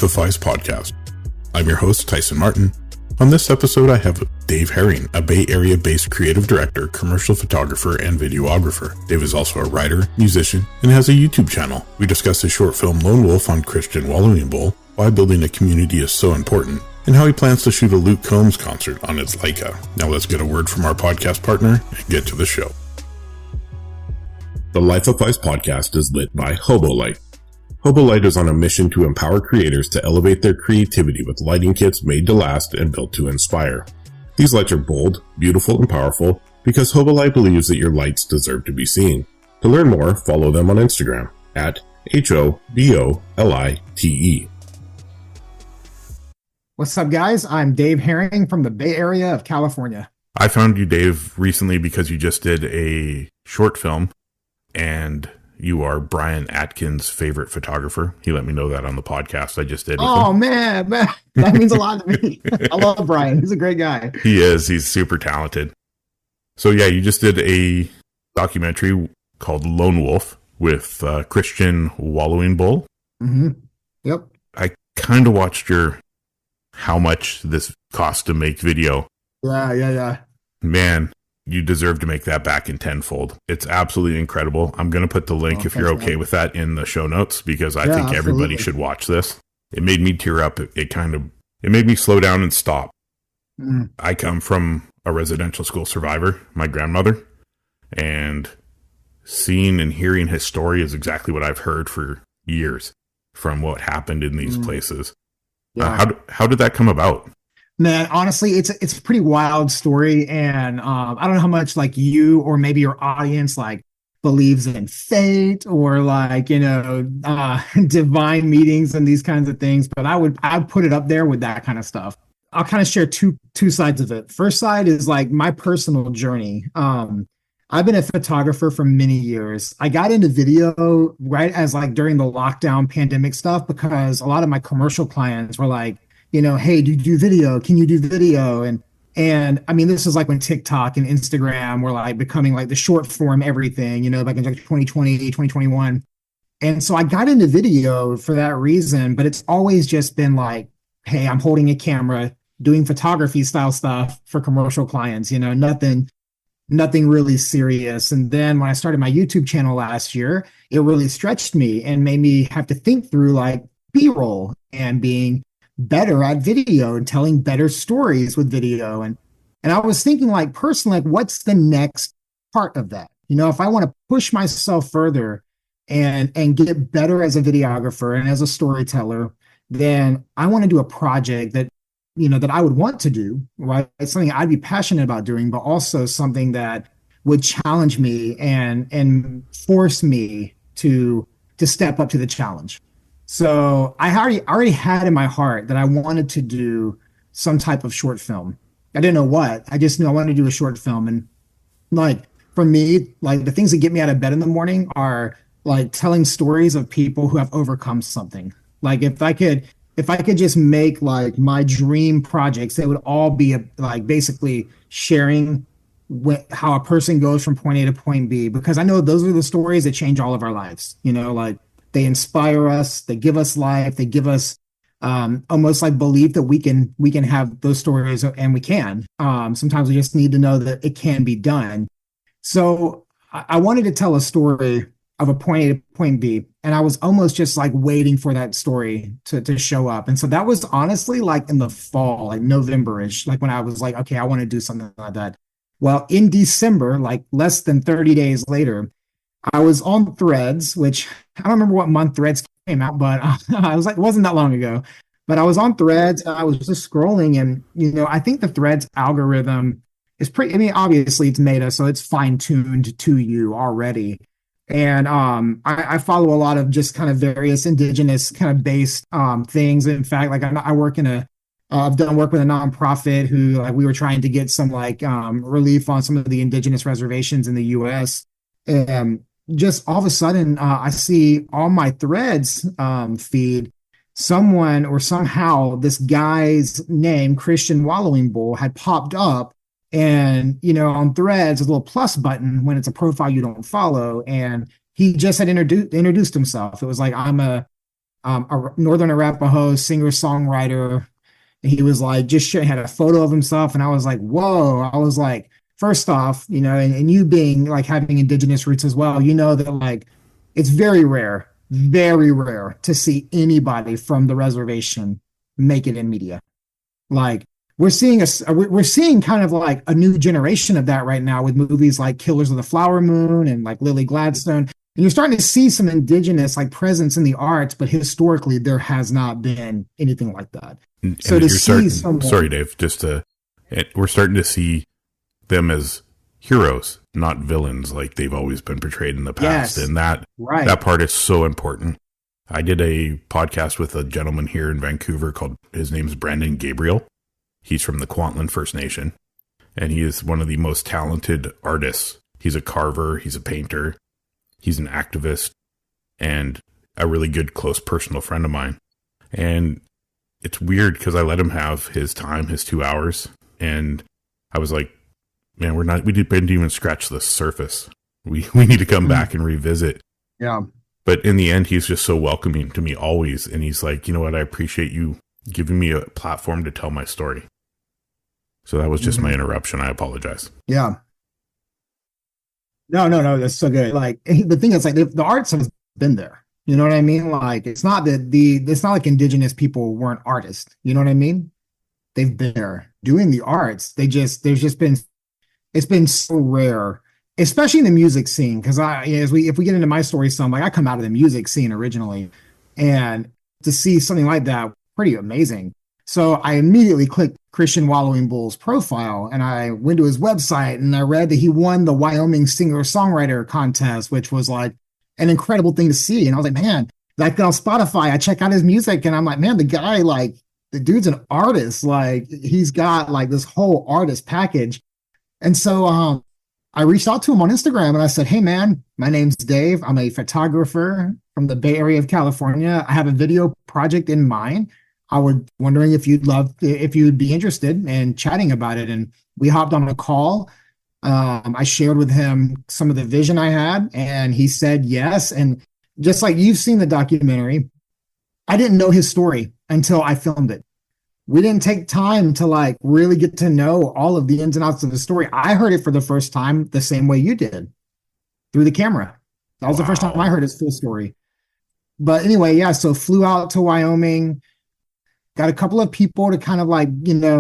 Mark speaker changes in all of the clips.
Speaker 1: Life of Phys Podcast. I'm your host, Tyson Martin. On this episode, I have Dave Herring, a Bay Area-based creative director, commercial photographer, and videographer. Dave is also a writer, musician, and has a YouTube channel. We discuss his short film Lone Wolf on Christian Wollowing Bull, why building a community is so important, and how he plans to shoot a Luke Combs concert on his Leica. Now let's get a word from our podcast partner and get to the show. The Life of Phys Podcast is lit by HoboLight. HoboLight is on a mission to empower creators to elevate their creativity with lighting kits made to last and built to inspire. These lights are bold, beautiful, and powerful because HoboLight believes that your lights deserve to be seen. To learn more, follow them on Instagram at HoboLite.
Speaker 2: What's up, guys? I'm Dave Herring from the Bay Area of California.
Speaker 1: I found you, Dave, recently because you just did a short film, and you are Brian Atkins' favorite photographer. He let me know that on the podcast I just did with him.
Speaker 2: Oh, man, that means a lot to me. I love Brian. He's a great guy.
Speaker 1: He is. He's super talented. So, yeah, you just did a documentary called Lone Wolf with Christian Wollowing Bull.
Speaker 2: Mm-hmm. Yep.
Speaker 1: I kind of watched your how much this cost to make video.
Speaker 2: Yeah.
Speaker 1: Man, you deserve to make that back in tenfold. It's absolutely incredible. I'm going to put the link, if you're okay with that, in the show notes, because I think everybody should watch this. It made me tear up. It made me slow down and stop. Mm. I come from a residential school survivor, my grandmother, and seeing and hearing his story is exactly what I've heard for years from what happened in these places. Yeah. How did that come about?
Speaker 2: Man, honestly, it's a pretty wild story, and I don't know how much like you or maybe your audience like believes in fate or like divine meetings and these kinds of things. But I'd put it up there with that kind of stuff. I'll kind of share two sides of it. First side is like my personal journey. I've been a photographer for many years. I got into video right as like during the lockdown pandemic stuff because a lot of my commercial clients were like, hey, do you do video? Can you do video? And I mean, this is like when TikTok and Instagram were like becoming like the short form everything, back in like 2020, 2021. And so I got into video for that reason, but it's always just been like, hey, I'm holding a camera, doing photography style stuff for commercial clients, nothing really serious. And then when I started my YouTube channel last year, it really stretched me and made me have to think through like B-roll and being better at video and telling better stories with video. And I was thinking like personally, like what's the next part of that? If I want to push myself further and get better as a videographer and as a storyteller, then I want to do a project that, that I would want to do, right? It's something I'd be passionate about doing, but also something that would challenge me and force me to step up to the challenge. So I already had in my heart that I wanted to do some type of short film. I didn't know what. I just knew I wanted to do a short film. And like for me, like the things that get me out of bed in the morning are like telling stories of people who have overcome something. Like if I could just make like my dream projects, they would all be like basically sharing how a person goes from point A to point B, because I know those are the stories that change all of our lives. Like they inspire us, they give us life, they give us almost like belief that we can have those stories, and we can. Sometimes we just need to know that it can be done. So I wanted to tell a story of a point A to point B, and I was almost just like waiting for that story to show up. And so that was honestly like in the fall, like November-ish, like when I was like, okay, I want to do something like that. Well, in December, like less than 30 days later, I was on Threads, which I don't remember what month Threads came out, but I was like, it wasn't that long ago. But I was on Threads and I was just scrolling, and I think the Threads algorithm is pretty. I mean, obviously it's meta, so it's fine tuned to you already. And I follow a lot of just kind of various indigenous kind of based things. In fact, like I work I've done work with a nonprofit who like we were trying to get some like relief on some of the indigenous reservations in the U.S. And just all of a sudden, I see on my Threads feed someone or somehow this guy's name, Christian Wollowing Bull, had popped up. And, on Threads, there's a little plus button when it's a profile you don't follow. And he just had introduced himself. It was like, I'm a a Northern Arapaho singer-songwriter. He was like, had a photo of himself. And I was like, whoa. I was like, first off, and you being like having indigenous roots as well, that like it's very rare to see anybody from the reservation make it in media. Like we're seeing kind of like a new generation of that right now with movies like Killers of the Flower Moon and like Lily Gladstone. And you're starting to see some indigenous like presence in the arts, but historically there has not been anything like that. So to see
Speaker 1: sorry, Dave, we're starting to see them as heroes, not villains like they've always been portrayed in the past.
Speaker 2: Yes,
Speaker 1: and that part is so important. I did a podcast with a gentleman here in Vancouver his name's Brandon Gabriel. He's from the Kwantlen First Nation, and he is one of the most talented artists. He's a carver, he's a painter, he's an activist, and a really good, close personal friend of mine. And it's weird because I let him have his time, his 2 hours, and I was like, man, we didn't even scratch the surface. We need to come back and revisit.
Speaker 2: Yeah.
Speaker 1: But in the end, he's just so welcoming to me always. And he's like, you know what? I appreciate you giving me a platform to tell my story. So that was just my interruption. I apologize.
Speaker 2: Yeah. No. That's so good. Like the thing is like the arts have been there. You know what I mean? Like it's not it's not like indigenous people weren't artists. You know what I mean? They've been there doing the arts. It's been so rare, especially in the music scene. Cause if we get into my story some, like I come out of the music scene originally, and to see something like that, pretty amazing. So I immediately clicked Christian Wollowing Bull's profile and I went to his website and I read that he won the Wyoming singer-songwriter contest, which was like an incredible thing to see. And I was like, man, like on Spotify, I check out his music and I'm like, man, the guy, like the dude's an artist. Like he's got like this whole artist package. And so I reached out to him on Instagram and I said, hey man, my name's Dave. I'm a photographer from the Bay Area of California. I have a video project in mind. I was wondering if you'd be interested in chatting about it. And we hopped on a call. I shared with him some of the vision I had and he said yes. And just like you've seen the documentary, I didn't know his story until I filmed it. We didn't take time to like really get to know all of the ins and outs of the story. I heard it for the first time the same way you did, through the camera. That was the first time I heard his full story. But anyway, yeah, so flew out to Wyoming, got a couple of people to kind of like,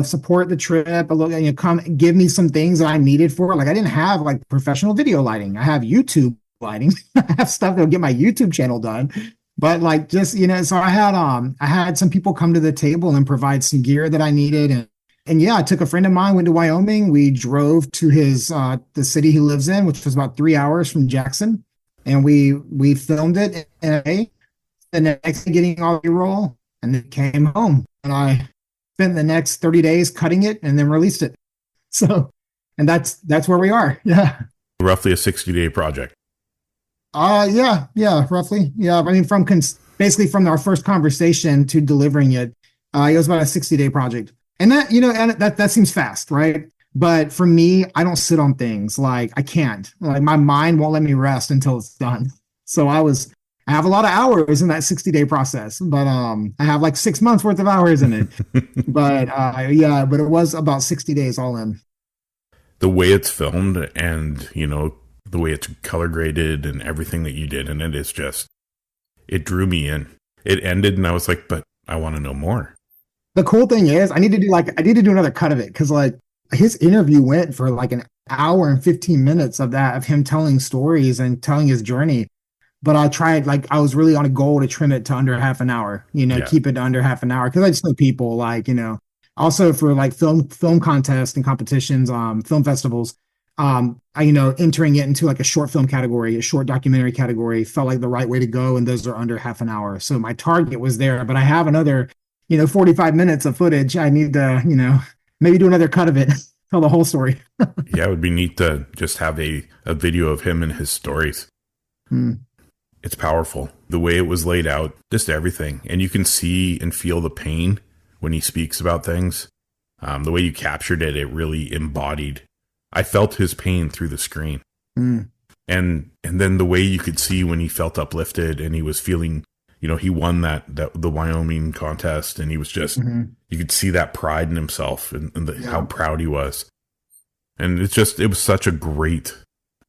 Speaker 2: support the trip a little, come give me some things that I needed for it. Like I didn't have like professional video lighting. I have YouTube lighting. I have stuff that'll get my YouTube channel done. But like just, so I had some people come to the table and provide some gear that I needed. And yeah, I took a friend of mine, went to Wyoming. We drove to the city he lives in, which was about 3 hours from Jackson. And we filmed it in the next day getting all the roll and then came home and I spent the next 30 days cutting it and then released it. So, and that's where we are. Yeah.
Speaker 1: Roughly a 60-day project.
Speaker 2: Yeah, roughly. Yeah. I mean, basically from our first conversation to delivering it, it was about a 60-day project. And that, and that seems fast, right? But for me, I don't sit on things. Like I can't, like my mind won't let me rest until it's done. So I have a lot of hours in that 60-day process, but I have like 6 months worth of hours in it. But but it was about 60 days all in.
Speaker 1: The way it's filmed and, the way it's color graded and everything that you did in it is just, it drew me in. It ended and I was like, but I want to know more.
Speaker 2: The cool thing is I need to do another cut of it. Cause like his interview went for like an hour and 15 minutes of him telling stories and telling his journey. But I tried, like, I was really on a goal to trim it to under half an hour, keep it to under half an hour. Cause I just know people like, also for like film contests and competitions, film festivals, entering it into like a short film category, a short documentary category felt like the right way to go. And those are under half an hour. So my target was there, but I have another, 45 minutes of footage. I need to, maybe do another cut of it, tell the whole story.
Speaker 1: Yeah. It would be neat to just have a video of him and his stories. It's powerful. The way it was laid out, just everything. And you can see and feel the pain when he speaks about things. The way you captured it, it really embodied. I felt his pain through the screen. And then the way you could see when he felt uplifted and he was feeling, he won the Wyoming contest, and he was just, you could see that pride in himself and how proud he was. And it was such a great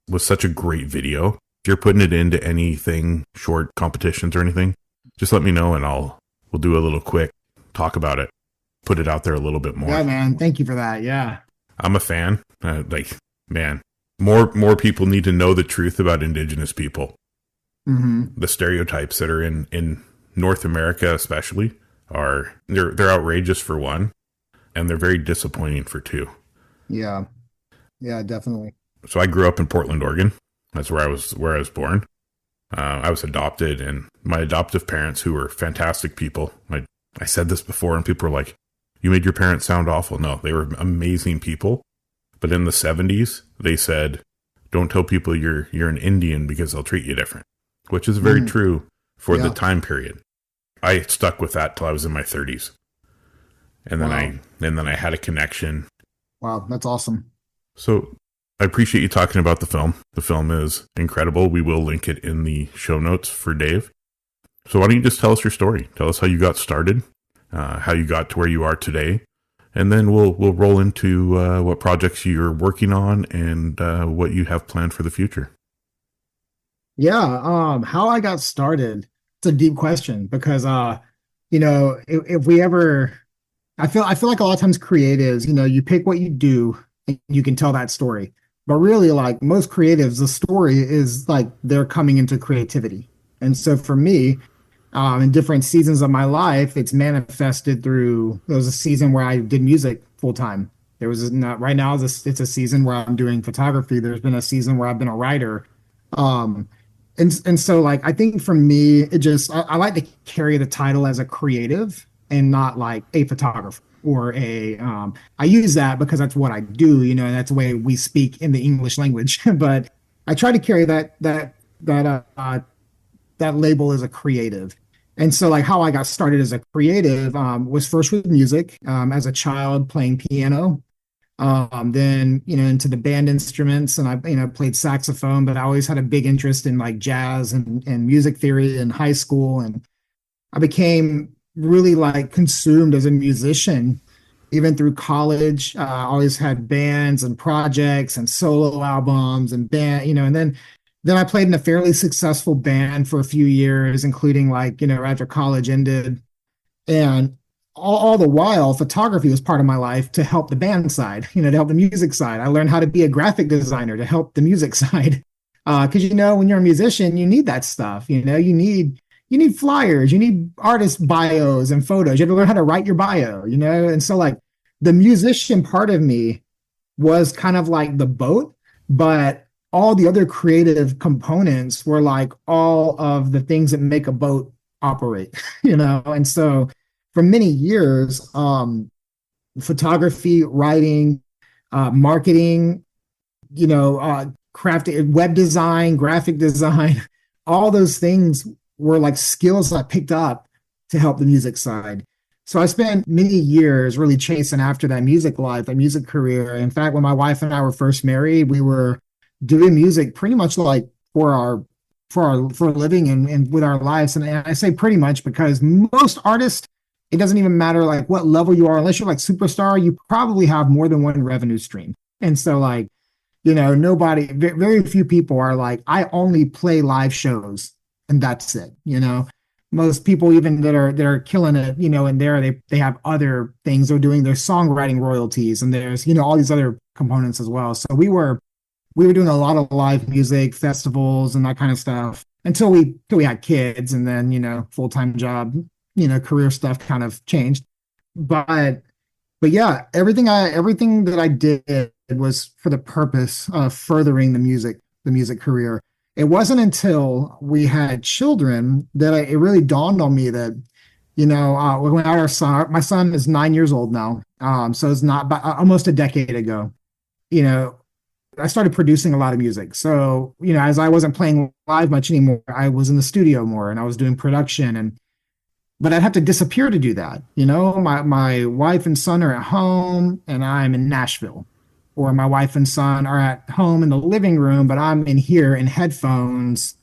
Speaker 1: video. If you're putting it into anything, short competitions or anything, just let me know and we'll do a little quick talk about it. Put it out there a little bit more.
Speaker 2: Yeah, man. Thank you for that. Yeah.
Speaker 1: I'm a fan. Man, more people need to know the truth about Indigenous people. The stereotypes that are in North America, especially, they're outrageous for one, and they're very disappointing for two.
Speaker 2: Yeah, definitely.
Speaker 1: So I grew up in Portland, Oregon. That's where I was born. I was adopted, and my adoptive parents, who were fantastic people. I said this before, and people were like, "You made your parents sound awful." No, they were amazing people. But in the 70s, they said, "Don't tell people you're an Indian because they'll treat you different," which is very true for the time period. I stuck with that till I was in my 30s. And then I had a connection.
Speaker 2: Wow, that's awesome.
Speaker 1: So I appreciate you talking about the film. The film is incredible. We will link it in the show notes for Dave. So why don't you just tell us your story? Tell us how you got started, how you got to where you are today, and then we'll roll into what projects you're working on and what you have planned for the future.
Speaker 2: Yeah, how I got started. It's a deep question because if we ever, I feel like a lot of times creatives, you pick what you do and you can tell that story. But really, like most creatives, the story is like they're coming into creativity. And so for me, in different seasons of my life, it's manifested through, there was a season where I did music full time. There was not, right now, it's a season where I'm doing photography. There's been a season where I've been a writer. And so like, I think for me, I like to carry the title as a creative and not like a photographer or I use that because that's what I do, and that's the way we speak in the English language. But I try to carry that label as a creative. And so like how I got started as a creative was first with music as a child playing piano. Then, into the band instruments, and I played saxophone, but I always had a big interest in like jazz and music theory in high school. And I became really like consumed as a musician, even through college. I always had bands and projects and solo albums and band, and then I played in a fairly successful band for a few years, including like, after college ended. And all the while, photography was part of my life to help the band side, to help the music side. I learned how to be a graphic designer to help the music side. Because, when you're a musician, you need that stuff. You need flyers, you need artist bios and photos. You have to learn how to write your bio, And so like the musician part of me was kind of like the boat, but all the other creative components were like all of the things that make a boat operate, And so for many years, photography, writing, marketing, crafting, web design, graphic design, all those things were like skills I picked up to help the music side. So I spent many years really chasing after that music life, that music career. In fact, when my wife and I were first married, we were doing music pretty much like for a living and with our lives. And I say pretty much because most artists, it doesn't even matter like what level you are, unless you're like superstar, you probably have more than one revenue stream. And so like, very few people are like, I only play live shows and that's it. Most people even that are killing it, and they have other things they're doing, their songwriting royalties, and there's, all these other components as well. So we were doing a lot of live music festivals and that kind of stuff until we had kids, and then, full-time job, career stuff kind of changed. But yeah, everything that I did was for the purpose of furthering the music career. It wasn't until we had children that it really dawned on me that, when our son, my son is 9 years old now. So it's not almost a decade ago, I started producing a lot of music. So, as I wasn't playing live much anymore, I was in the studio more and I was doing production but I'd have to disappear to do that. My wife and son are at home and I'm in Nashville, or my wife and son are at home in the living room, but I'm in here in headphones,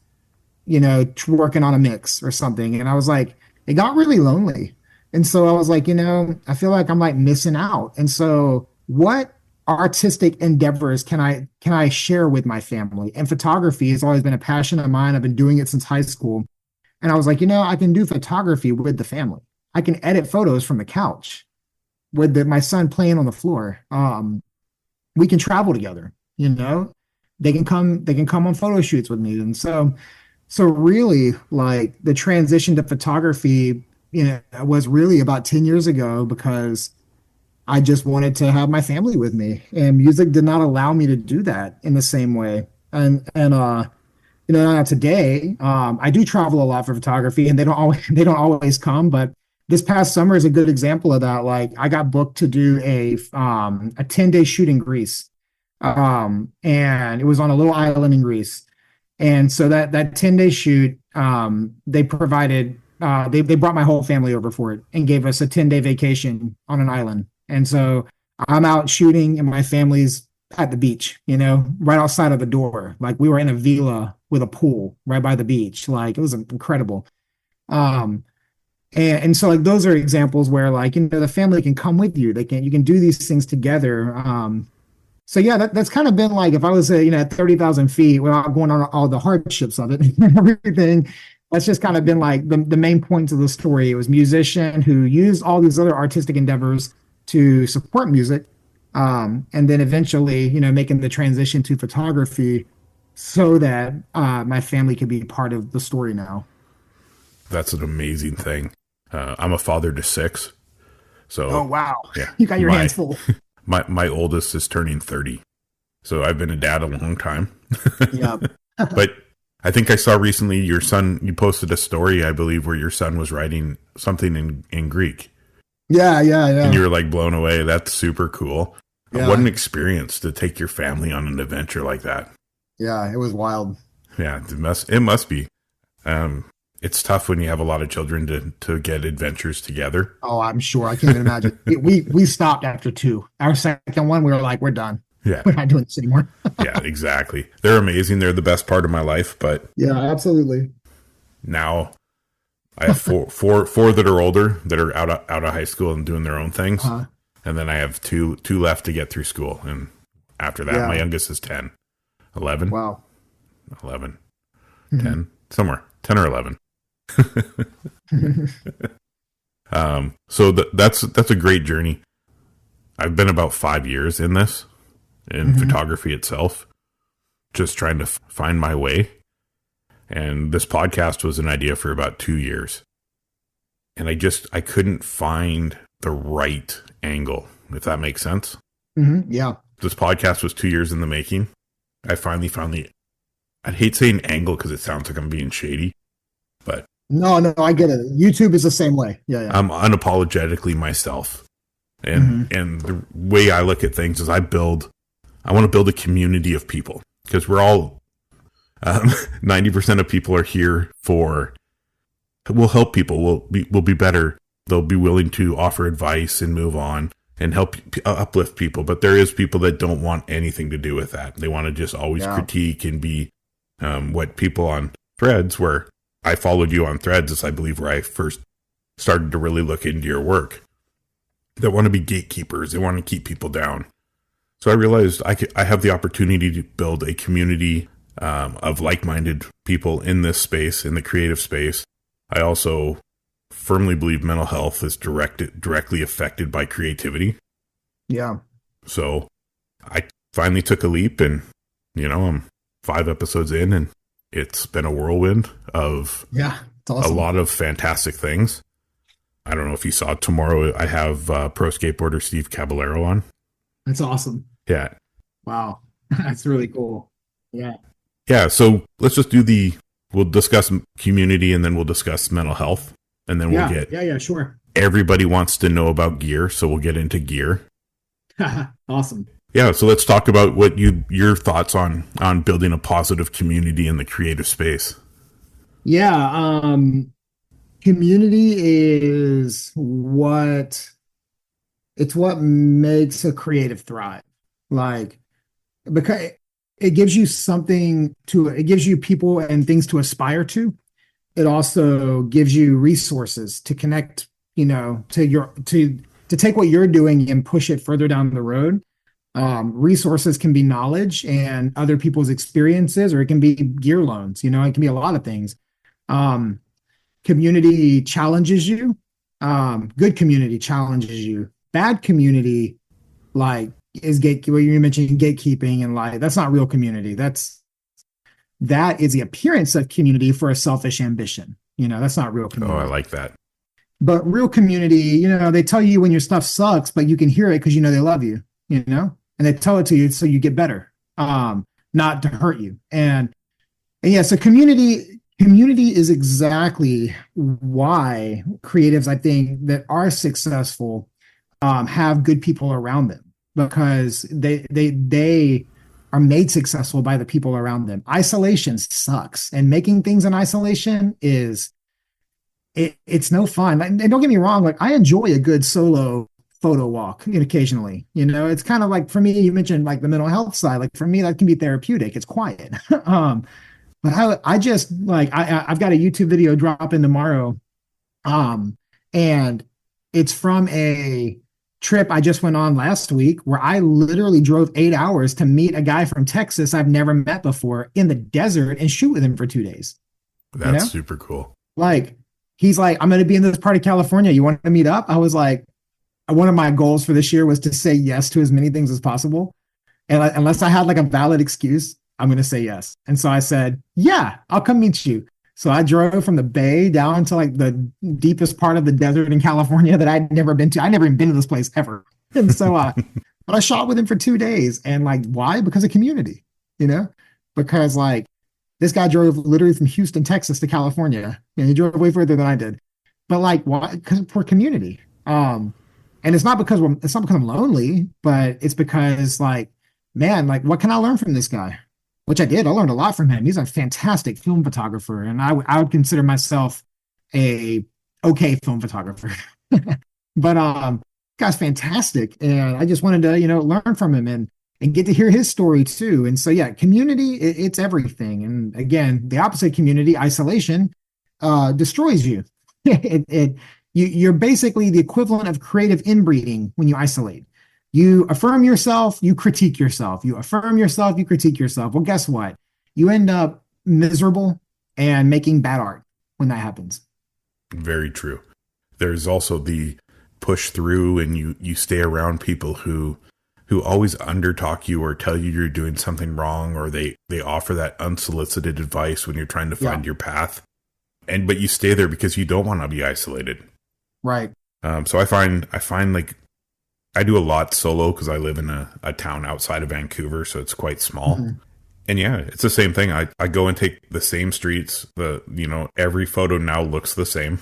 Speaker 2: working on a mix or something. And I was like, it got really lonely. And so I was like, I feel like I'm like missing out. And so what artistic endeavors can I share with my family? And photography has always been a passion of mine. I've been doing it since high school. And I was like, I can do photography with the family. I can edit photos from the couch with my son playing on the floor. We can travel together, they can come on photo shoots with me. And so really like the transition to photography, was really about 10 years ago because I just wanted to have my family with me, and music did not allow me to do that in the same way. Now today, I do travel a lot for photography, and they don't always come, but this past summer is a good example of that. Like I got booked to do a 10-day shoot in Greece. And it was on a little island in Greece. And so that 10-day shoot, they provided, they brought my whole family over for it and gave us a 10-day vacation on an island. And so I'm out shooting and my family's at the beach, right outside of the door. Like we were in a villa with a pool right by the beach. Like it was incredible. And so like those are examples where like, the family can come with you. You can do these things together. So yeah, that's kind of been like if I was at 30,000 feet without going on all the hardships of it and everything. That's just kind of been like the main points of the story. It was musician who used all these other artistic endeavors to support music, and then eventually making the transition to photography so that my family could be part of the story now.
Speaker 1: That's an amazing thing. I'm a father to 6. So
Speaker 2: oh wow,
Speaker 1: yeah,
Speaker 2: you got your hands full.
Speaker 1: My oldest is turning 30. So I've been a dad a long time.
Speaker 2: Yeah.
Speaker 1: But I think I saw recently you posted a story, I believe, where your son was writing something in Greek.
Speaker 2: Yeah.
Speaker 1: And you were like blown away. That's super cool.
Speaker 2: Yeah.
Speaker 1: What an experience to take your family on an adventure like that.
Speaker 2: Yeah, it was wild.
Speaker 1: Yeah, it must be. It's tough when you have a lot of children to get adventures together.
Speaker 2: Oh, I'm sure. I can't even imagine. We stopped after 2. Our second one, we were like, we're done.
Speaker 1: Yeah.
Speaker 2: We're not doing this anymore.
Speaker 1: Yeah, exactly. They're amazing. They're the best part of my life. But
Speaker 2: yeah, absolutely.
Speaker 1: Now I have four that are older that are out of high school and doing their own things. Uh-huh. And then I have two left to get through school. And after that, my youngest is 10. 11.
Speaker 2: Wow.
Speaker 1: 11. 10. Somewhere. 10 or 11. So that's a great journey. I've been about 5 years in this, in photography itself, just trying to find my way. And this podcast was an idea for about 2 years. And I couldn't find the right angle, if that makes sense.
Speaker 2: Mm-hmm. Yeah.
Speaker 1: This podcast was 2 years in the making. I finally found I'd hate saying angle because it sounds like I'm being shady, but
Speaker 2: no, I get it. YouTube is the same way. Yeah.
Speaker 1: I'm unapologetically myself. And the way I look at things is I want to build a community of people, because we're all 90% of people are here we'll help people. We'll be better. They'll be willing to offer advice and move on and help uplift people. But there is people that don't want anything to do with that. They want to just always critique and be what people on Threads, where I followed you on Threads, is I believe where I first started to really look into your work, that want to be gatekeepers. They want to keep people down. So I realized I have the opportunity to build a community of like-minded people in this space, in the creative space. I also firmly believe mental health is directly affected by creativity.
Speaker 2: Yeah.
Speaker 1: So I finally took a leap, and I'm 5 episodes in, and it's been a whirlwind of
Speaker 2: it's awesome.
Speaker 1: A lot of fantastic things. I don't know if you saw tomorrow, I have pro skateboarder Steve Caballero on.
Speaker 2: That's awesome.
Speaker 1: Yeah.
Speaker 2: Wow. That's really cool. Yeah.
Speaker 1: Yeah. So let's just we'll discuss community, and then we'll discuss mental health, and then we'll get.
Speaker 2: Yeah, sure.
Speaker 1: Everybody wants to know about gear, so we'll get into gear.
Speaker 2: Awesome.
Speaker 1: Yeah. So let's talk about what your thoughts on building a positive community in the creative space.
Speaker 2: Yeah. Community is what makes a creative thrive. Like, because it gives you it gives you people and things to aspire to. It also gives you resources to connect, to take what you're doing and push it further down the road. Resources can be knowledge and other people's experiences, or it can be gear loans. It can be a lot of things. Community challenges you. Good community challenges you. Bad community, like, is well, you mentioned gatekeeping, and like that's not real community. That is the appearance of community for a selfish ambition. That's not real community.
Speaker 1: Oh, I like that.
Speaker 2: But real community, they tell you when your stuff sucks, but you can hear it because they love you, and they tell it to you so you get better, not to hurt you. And yeah, so community is exactly why creatives, I think, that are successful have good people around them, because they are made successful by the people around them. Isolation sucks, and making things in isolation it's no fun. And don't get me wrong, like I enjoy a good solo photo walk occasionally. It's kind of like, for me, you mentioned like the mental health side. Like for me, that can be therapeutic. It's quiet. But I just like, I've got a YouTube video dropping tomorrow. And it's from a trip I just went on last week where I literally drove 8 hours to meet a guy from Texas I've never met before in the desert and shoot with him for 2 days.
Speaker 1: That's super cool.
Speaker 2: Like, he's like, I'm going to be in this part of California. You want to meet up? I was like, one of my goals for this year was to say yes to as many things as possible. And unless I had like a valid excuse, I'm going to say yes. And so I said, yeah, I'll come meet you. So I drove from the Bay down to like the deepest part of the desert in California that I'd never been to. I'd never even been to this place ever. And so, but I shot with him for 2 days. And like, why? Because of community, because like this guy drove literally from Houston, Texas to California. He drove way further than I did. But like, why? Because for community. And it's not because I'm lonely, but it's because like, man, like what can I learn from this guy? Which I did. I learned a lot from him. He's a fantastic film photographer, and I would consider myself a okay film photographer. But guy's fantastic, and I just wanted to learn from him and get to hear his story too. And so yeah, community, it's everything. And again, the opposite community, isolation, destroys you. You're basically the equivalent of creative inbreeding when you isolate. You affirm yourself, you critique yourself. You affirm yourself, you critique yourself. Well, guess what? You end up miserable and making bad art when that happens.
Speaker 1: Very true. There's also the push through, and you stay around people who always undertalk you or tell you you're doing something wrong, or they offer that unsolicited advice when you're trying to find your path. But you stay there because you don't want to be isolated.
Speaker 2: Right.
Speaker 1: So I find like, I do a lot solo because I live in a town outside of Vancouver, so it's quite small. Mm-hmm. And yeah, it's the same thing. I go and take the same streets. Every photo now looks the same.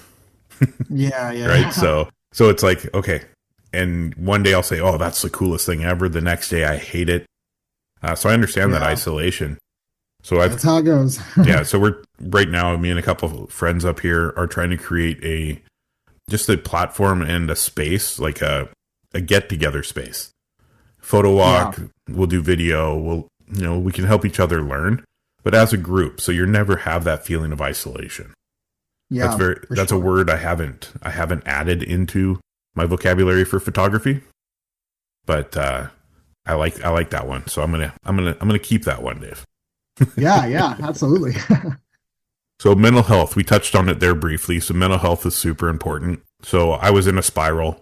Speaker 2: Yeah.
Speaker 1: Right. So it's like, okay. And one day I'll say, oh, that's the coolest thing ever. The next day I hate it. So I understand that isolation. So
Speaker 2: that's how it goes.
Speaker 1: Yeah. So we're right now, me and a couple of friends up here are trying to create just a platform and a space, like a get-together space. Photo walk, we'll do video, we can help each other learn, but as a group, so you never have that feeling of isolation. Yeah, that's a word I haven't added into my vocabulary for photography, but I like that one. So I'm gonna keep that one, Dave.
Speaker 2: Yeah, absolutely.
Speaker 1: So mental health, we touched on it there briefly. So mental health is super important. So I was in a spiral.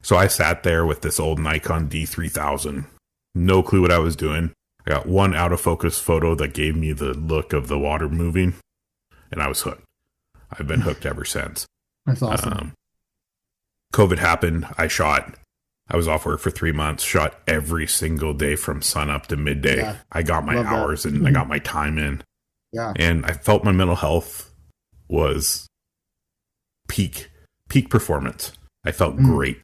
Speaker 1: So I sat there with this old Nikon D3000, no clue what I was doing. I got one out of focus photo that gave me the look of the water moving, and I was hooked. I've been hooked ever since.
Speaker 2: That's awesome.
Speaker 1: COVID happened. I was off work for 3 months, shot every single day from sun up to midday. Yeah. I got my hours and I got my time in.
Speaker 2: Yeah.
Speaker 1: And I felt my mental health was peak performance. I felt great.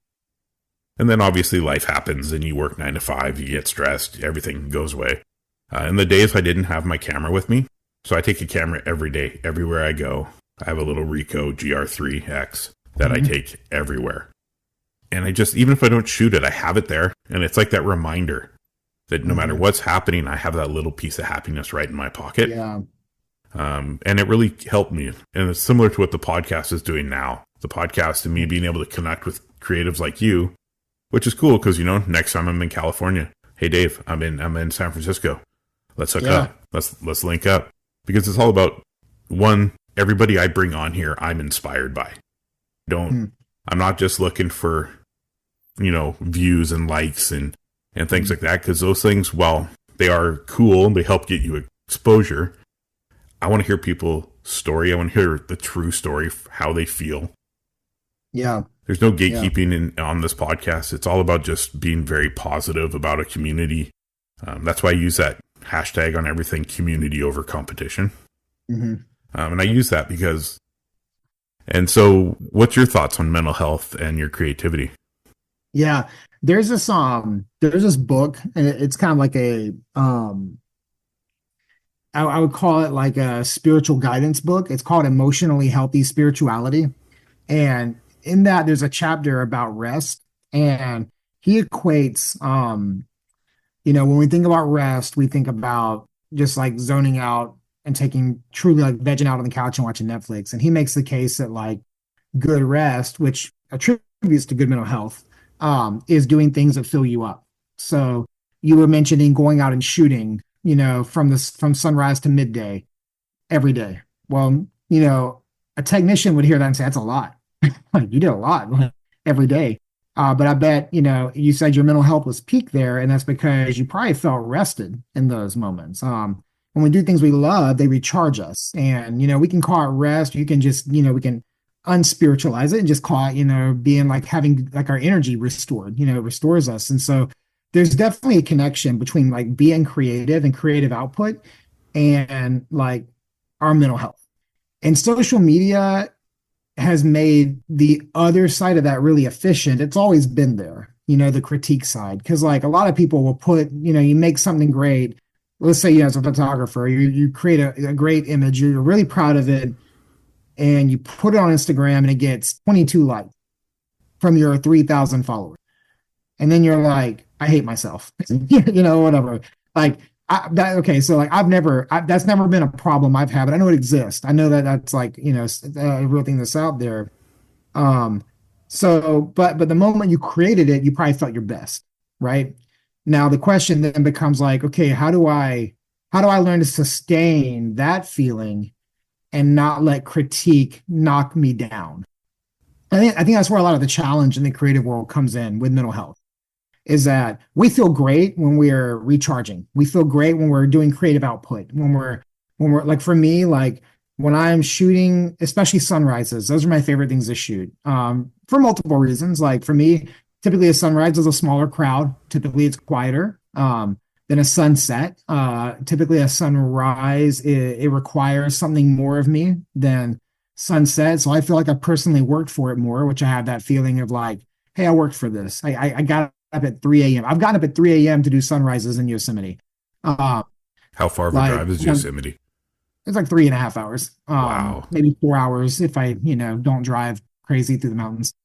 Speaker 1: And then obviously life happens and you work 9 to 5, you get stressed, everything goes away. And the days I didn't have my camera with me, so I take a camera every day, everywhere I go. I have a little Ricoh GR3X that I take everywhere. And I just, even if I don't shoot it, I have it there. And it's like that reminder that no matter what's happening, I have that little piece of happiness right in my pocket.
Speaker 2: Yeah.
Speaker 1: And it really helped me. And it's similar to what the podcast is doing now. The podcast and me being able to connect with creatives like you, which is cool because, next time I'm in California, hey, Dave, I'm in San Francisco. Let's hook up. Let's link up. Because it's all about, one, everybody I bring on here, I'm inspired by. I'm not just looking for, views and likes and things like that. Because those things, while they are cool and they help get you exposure, I want to hear people's story. I want to hear the true story, how they feel.
Speaker 2: Yeah.
Speaker 1: There's no gatekeeping on this podcast. It's all about just being very positive about a community. That's why I use that hashtag on everything, community over competition. And I use that because, and so what's your thoughts on mental health and your creativity?
Speaker 2: Yeah, there's this book, and it's kind of like I would call it like a spiritual guidance book. It's called Emotionally Healthy Spirituality. And in that, there's a chapter about rest. And he equates, when we think about rest, we think about just like zoning out and truly like vegging out on the couch and watching Netflix. And he makes the case that like good rest, which attributes to good mental health, is doing things that fill you up. So you were mentioning going out and shooting, from sunrise to midday every day. Well, a technician would hear that and say, that's a lot. Like you did a lot every day. But I bet, you said your mental health was peaked there, and that's because you probably felt rested in those moments. When we do things we love, they recharge us. And, we can call it rest. You can just, we can unspiritualize it and just call it, being like having like our energy restored, it restores us. And so there's definitely a connection between like being creative and creative output and like our mental health. And social media has made the other side of that really efficient. It's always been there, the critique side. Because like a lot of people will put, you make something great. Let's say, as a photographer, you create a great image, you're really proud of it, and you put it on Instagram and it gets 22 likes from your 3,000 followers. And then you're like, I hate myself, whatever. Like, so like that's never been a problem I've had, but I know it exists. I know that that's like, a real thing that's out there. But the moment you created it, you probably felt your best, right? Now the question then becomes like, okay, how do I learn to sustain that feeling and not let critique knock me down? I think that's where a lot of the challenge in the creative world comes in with mental health. Is that we feel great when we're recharging. We feel great when we're doing creative output. When we're like, for me, like when I'm shooting, especially sunrises, those are my favorite things to shoot. For multiple reasons. Like for me, typically a sunrise is a smaller crowd. Typically it's quieter than a sunset. Typically a sunrise, it requires something more of me than sunset. So I feel like I personally worked for it more, which I have that feeling of like, hey, I worked for this. I got up at 3 a.m. I've gotten up at 3 a.m. to do sunrises in Yosemite.
Speaker 1: How far of a drive is Yosemite?
Speaker 2: It's like 3.5 hours.
Speaker 1: Wow.
Speaker 2: Maybe 4 hours if I, don't drive crazy through the mountains.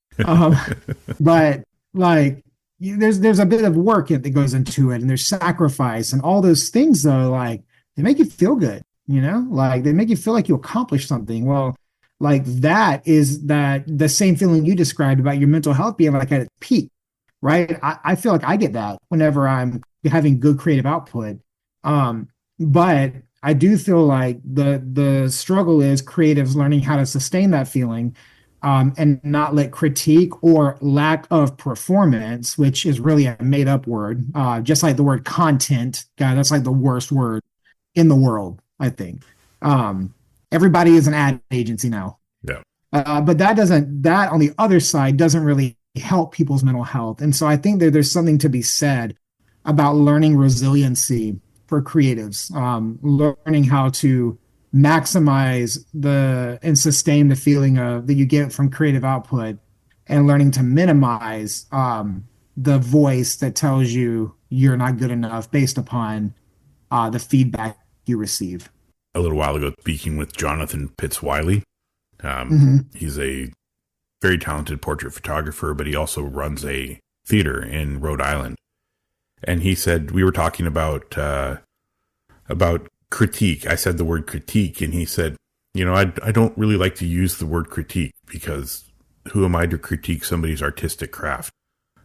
Speaker 2: But like, there's a bit of work that goes into it, and there's sacrifice and all those things though, like they make you feel good, like they make you feel like you accomplished something. Well, like that is that the same feeling you described about your mental health being like at its peak. Right. I feel like I get that whenever I'm having good creative output. But I do feel like the struggle is creatives learning how to sustain that feeling, and not let critique or lack of performance, which is really a made up word, just like the word content. God, that's like the worst word in the world, I think. Everybody is an ad agency now.
Speaker 1: Yeah.
Speaker 2: But that on the other side doesn't really help people's mental health. And so I think that there's something to be said about learning resiliency for creatives, learning how to maximize and sustain the feeling that you get from creative output, and learning to minimize the voice that tells you you're not good enough based upon the feedback you receive.
Speaker 1: A little while ago, speaking with Jonathan Pitts-Wiley, he's a very talented portrait photographer, but he also runs a theater in Rhode Island. And he said, we were talking about critique. I said the word critique, and he said, I don't really like to use the word critique, because who am I to critique somebody's artistic craft?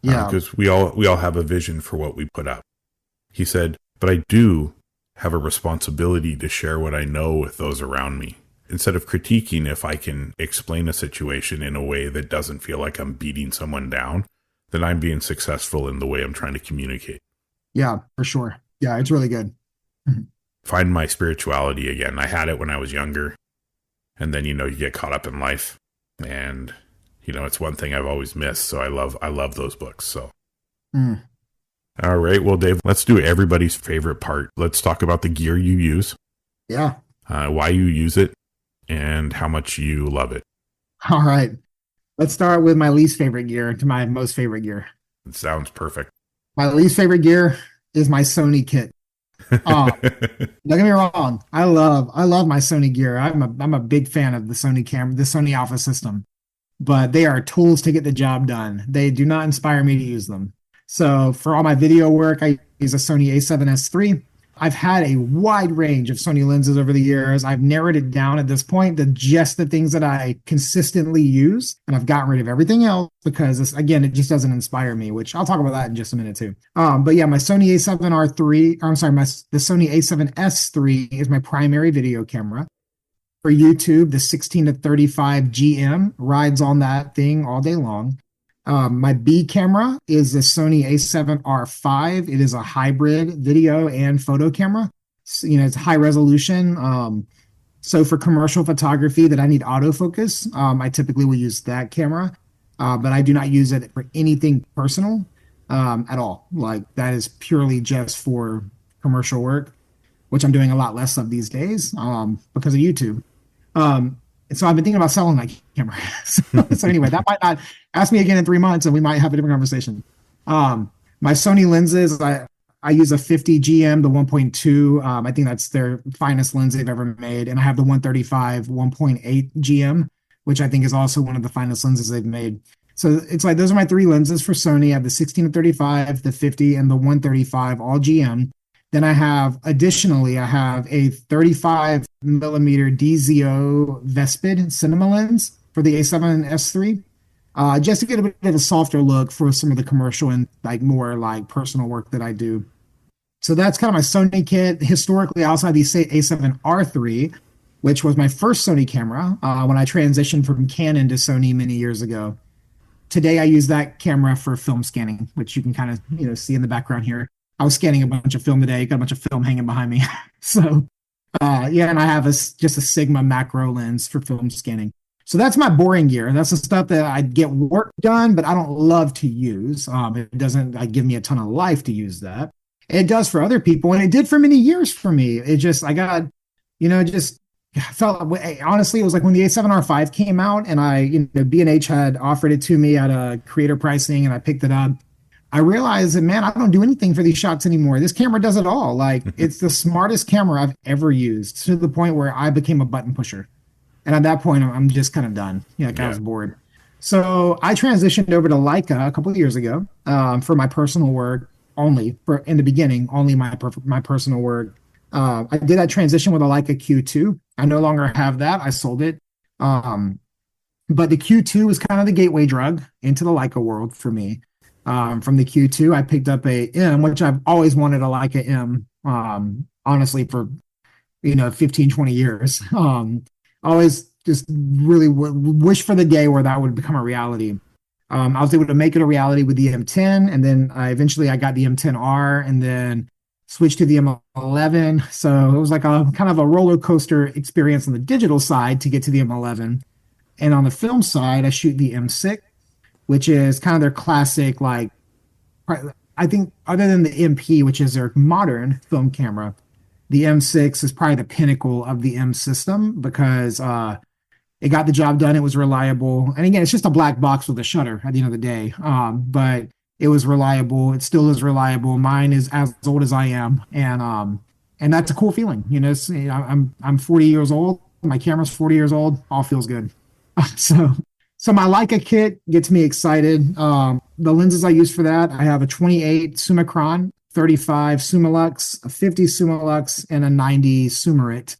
Speaker 2: Yeah.
Speaker 1: Because we all have a vision for what we put up. He said, but I do have a responsibility to share what I know with those around me. Instead of critiquing, if I can explain a situation in a way that doesn't feel like I'm beating someone down, then I'm being successful in the way I'm trying to communicate.
Speaker 2: Yeah, for sure. Yeah, it's really good.
Speaker 1: Find my spirituality again. I had it when I was younger. And then, you get caught up in life. And, it's one thing I've always missed. So I love those books. So. All right. Well, Dave, let's do everybody's favorite part. Let's talk about the gear you use.
Speaker 2: Yeah.
Speaker 1: Why you use it and how much you love it.
Speaker 2: All right. Let's start with my least favorite gear to my most favorite gear.
Speaker 1: It sounds perfect.
Speaker 2: My least favorite gear is my Sony kit. Don't get me wrong. I love my Sony gear. I'm a big fan of the Sony camera, the Sony Alpha system, but they are tools to get the job done. They do not inspire me to use them. So for all my video work, I use a Sony a7S III. I've had a wide range of Sony lenses over the years. I've narrowed it down at this point to just the things that I consistently use, and I've gotten rid of everything else because, again, it just doesn't inspire me, which I'll talk about that in just a minute too. But yeah, my Sony the Sony a7S III is my primary video camera. For YouTube, the 16-35 GM rides on that thing all day long. My B camera is the Sony a7R5. It is a hybrid video and photo camera. So, it's high resolution. So for commercial photography that I need autofocus, I typically will use that camera. But I do not use it for anything personal at all. Like, that is purely just for commercial work, which I'm doing a lot less of these days because of YouTube. So I've been thinking about selling that camera. So anyway, that might not ask me again in 3 months and we might have a different conversation. My Sony lenses, I use a 50 GM, the 1.2. I think that's their finest lens they've ever made. And I have the 135 1.8 GM, which I think is also one of the finest lenses they've made. So it's like, those are my three lenses for Sony. I have the 16-35, the 50, and the 135, all GM. Then I have a 35 millimeter DZO Vespid cinema lens for the a7S III, just to get a bit of a softer look for some of the commercial and more personal work that I do. So that's kind of my Sony kit. Historically, I also had the a7R III, which was my first Sony camera when I transitioned from Canon to Sony many years ago. Today, I use that camera for film scanning, which you can kind of see in the background here. I was scanning a bunch of film today, got a bunch of film hanging behind me. So, and I have just a Sigma macro lens for film scanning. So that's my boring gear. That's the stuff that I get work done, but I don't love to use. It doesn't give me a ton of life to use that. It does for other people, and it did for many years for me. It just, I felt, honestly, it was like when the a7R5 came out and B&H had offered it to me at a creator pricing and I picked it up. I realized that, man, I don't do anything for these shots anymore. This camera does it all. It's the smartest camera I've ever used, to the point where I became a button pusher. And at that point, I'm just kind of done. I was bored. So I transitioned over to Leica a couple of years ago for my personal work only. In the beginning, only my personal work. I did that transition with a Leica Q2. I no longer have that. I sold it. But the Q2 was kind of the gateway drug into the Leica world for me. From the Q2, I picked up a M, which I've always wanted a Leica M, honestly, for 15, 20 years. Always just really wish for the day where that would become a reality. I was able to make it a reality with the M10, and then I got the M10R, and then switched to the M11. So it was like a kind of a roller coaster experience on the digital side to get to the M11. And on the film side, I shoot the M6, which is kind of their classic, I think other than the MP, which is their modern film camera, the M6 is probably the pinnacle of the M system because it got the job done. It was reliable. And again, it's just a black box with a shutter at the end of the day. But it was reliable. It still is reliable. Mine is as old as I am. And that's a cool feeling. I'm 40 years old. My camera's 40 years old. All feels good. So my Leica kit gets me excited. The lenses I use for that, I have a 28 Summicron 35 Summilux, a 50 Summilux, and a 90 Summarit.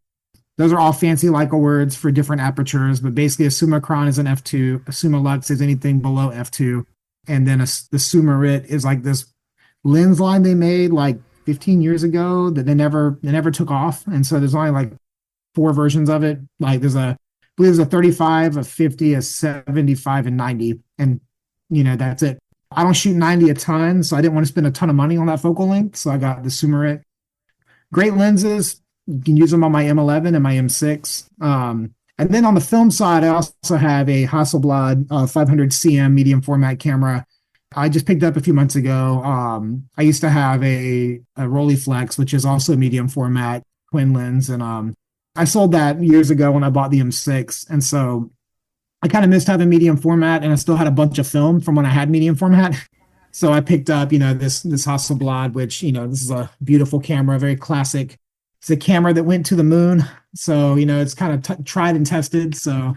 Speaker 2: Those are all fancy Leica words for different apertures, but basically a Summicron is an f2, a Summilux is anything below f2, and then the Summarit is like this lens line they made like 15 years ago that they never took off, and so there's only like 4 versions of it. Like I believe there's a 35, a 50, a 75, and 90, and that's it. I don't shoot 90 a ton, so I didn't want to spend a ton of money on that focal length, so I got the Summarit. Great lenses. You can use them on my M11 and my M6. And then on the film side, I also have a Hasselblad 500 cm medium format camera. I just picked up a few months ago. I used to have a Rolleiflex, which is also medium format twin lens, and I sold that years ago when I bought the M6, and so I kind of missed having medium format, and I still had a bunch of film from when I had medium format. So I picked up, this Hasselblad, which this is a beautiful camera, very classic. It's a camera that went to the moon, so it's kind of tried and tested. So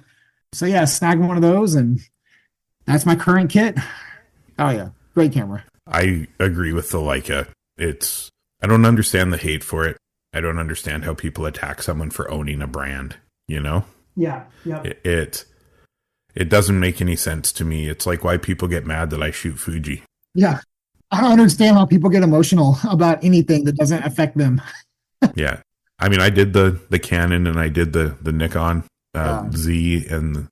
Speaker 2: yeah, snagged one of those, and that's my current kit. Oh yeah, great camera.
Speaker 1: I agree with the Leica. I don't understand the hate for it. I don't understand how people attack someone for owning a brand.
Speaker 2: Yeah. Yep.
Speaker 1: It doesn't make any sense to me. It's like why people get mad that I shoot Fuji.
Speaker 2: Yeah, I don't understand how people get emotional about anything that doesn't affect them.
Speaker 1: Yeah. I mean, I did the Canon and I did the Nikon Z, and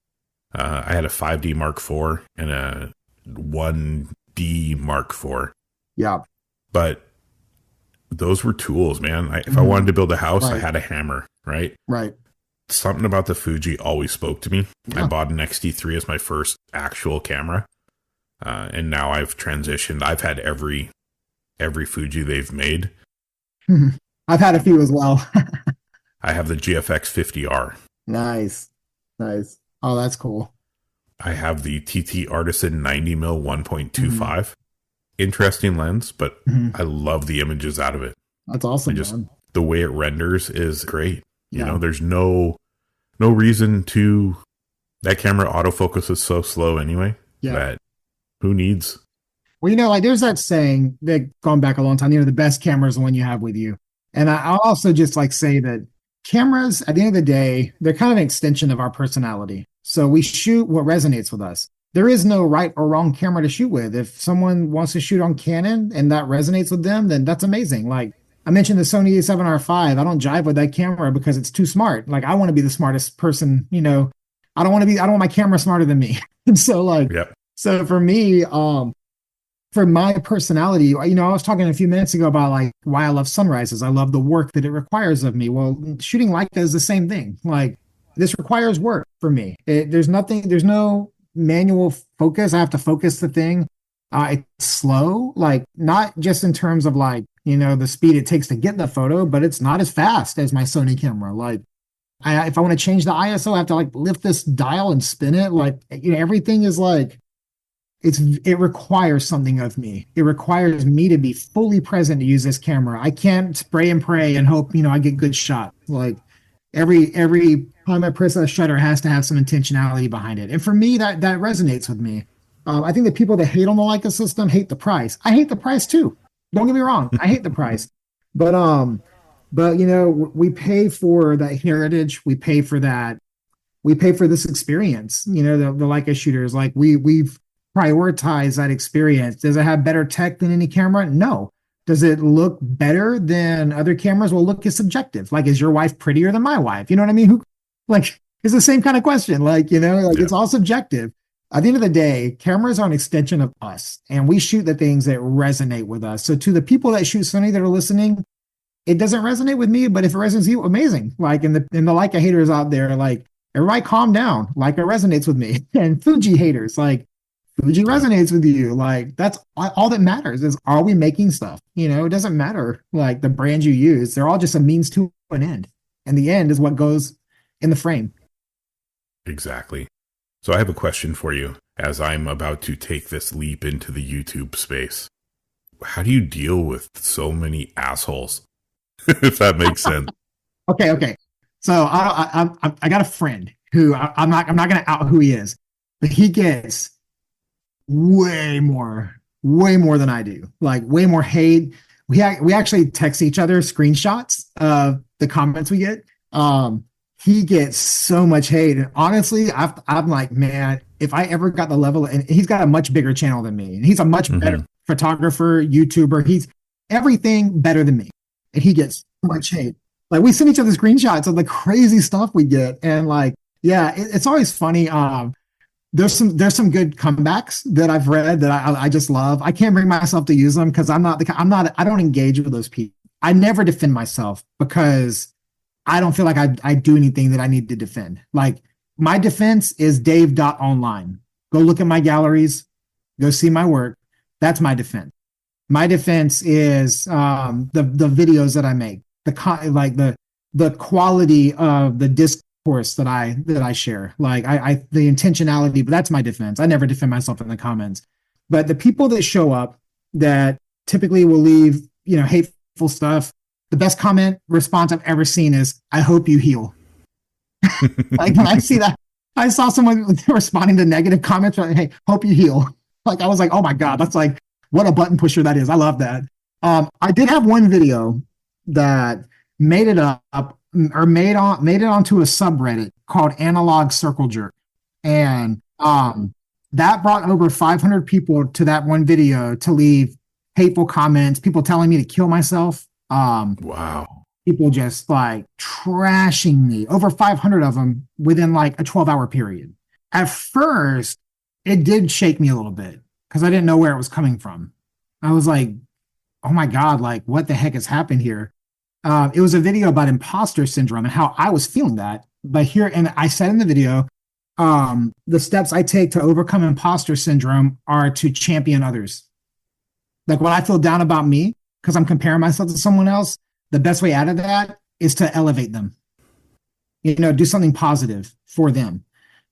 Speaker 1: I had a 5D Mark IV and a 1D Mark IV.
Speaker 2: Yeah.
Speaker 1: But those were tools, man. If I wanted to build a house, I had a hammer, right?
Speaker 2: Right.
Speaker 1: Something about the Fuji always spoke to me.
Speaker 2: Yeah.
Speaker 1: I bought an X-T3 as my first actual camera. And now I've transitioned. I've had every Fuji they've made.
Speaker 2: I've had a few as well.
Speaker 1: I have the GFX 50R.
Speaker 2: Nice. Oh, that's cool.
Speaker 1: I have the TT Artisan 90mm 1.25. Interesting lens, but I love the images out of it.
Speaker 2: That's awesome. Man.
Speaker 1: The way it renders is great. You know, there's no reason to. That camera autofocus is so slow anyway.
Speaker 2: Yeah.
Speaker 1: That who needs?
Speaker 2: Well, like there's that saying that gone back a long time. The best camera is the one you have with you. And I'll also just say that cameras, at the end of the day, they're kind of an extension of our personality. So we shoot what resonates with us. There is no right or wrong camera to shoot with. If someone wants to shoot on Canon and that resonates with them, then that's amazing. Like I mentioned the Sony A7R5. I don't jive with that camera because it's too smart. Like I want to be the smartest person, I don't want my camera smarter than me. And so so for me, for my personality, I was talking a few minutes ago about why I love sunrises. I love the work that it requires of me. Well, shooting Leica is the same thing. Like this requires work for me. There's no manual focus. I have to focus the thing. It's slow, not just in terms of the speed it takes to get the photo, but it's not as fast as my Sony camera. If I want to change the ISO, I have to lift this dial and spin it. Everything is it requires something of me. It requires me to be fully present to use this camera. I can't spray and pray and hope, I get good shot. Every time I press a shutter has to have some intentionality behind it. And for me, that resonates with me. I think the people that hate on the Leica system hate the price. I hate the price too. Don't get me wrong. I hate the price, but we pay for that heritage. We pay for that. We pay for this experience. The Leica shooters, we've prioritized that experience. Does it have better tech than any camera? No. Does it look better than other cameras? Well, look is subjective. Is your wife prettier than my wife? You know what I mean? It's the same kind of question. It's all subjective. At the end of the day, cameras are an extension of us, and we shoot the things that resonate with us. So to the people that shoot Sony that are listening, it doesn't resonate with me, but if it resonates with you, amazing. In the Leica haters out there, everybody calm down. Leica resonates with me. And Fuji haters, Fuji resonates with you. That's all that matters is, are we making stuff? It doesn't matter the brand you use. They're all just a means to an end. And the end is what goes in the frame.
Speaker 1: Exactly. So I have a question for you as I'm about to take this leap into the YouTube space. How do you deal with so many assholes? If that makes sense. Okay. So I got a friend who I'm not going to out who he is, but he gets way more than I do. Way more hate.
Speaker 2: we actually text each other screenshots of the comments we get. He gets so much hate. And honestly, I'm like, man, if I ever got the level, and he's got a much bigger channel than me, and he's a much better photographer, YouTuber. He's everything better than me. And he gets so much hate. Like, we send each other screenshots of the crazy stuff we get. And like, yeah, it's always funny. There's some good comebacks that I've read that I just love. I can't bring myself to use them because I don't engage with those people. I never defend myself because I don't feel like I do anything that I need to defend. Like, my defense is dave.online. Go look at my galleries, go see my work. That's my defense. My defense is the videos that I make, the quality of the discourse that I share, like the intentionality. But that's my defense. I never defend myself in the comments. But the people that show up that typically will leave, hateful stuff. The best comment response I've ever seen is, "I hope you heal." Like, when I see that, I saw someone responding to negative comments, like, "Hey, hope you heal." Like, I was like, oh my God, that's like, what a button pusher that is. I love that. I did have one video that made it up or made it onto a subreddit called Analog Circle Jerk. And that brought over 500 people to that one video to leave hateful comments, people telling me to kill myself.
Speaker 1: Wow.
Speaker 2: People just like trashing me, over 500 of them within like a 12-hour period. At first, it did shake me a little bit because I didn't know where it was coming from. I was like, oh my God, like, what the heck has happened here? It was a video about imposter syndrome and how I was feeling that. But here, and I said in the video, the steps I take to overcome imposter syndrome are to champion others. Like, when I feel down about me because I'm comparing myself to someone else, the best way out of that is to elevate them, do something positive for them.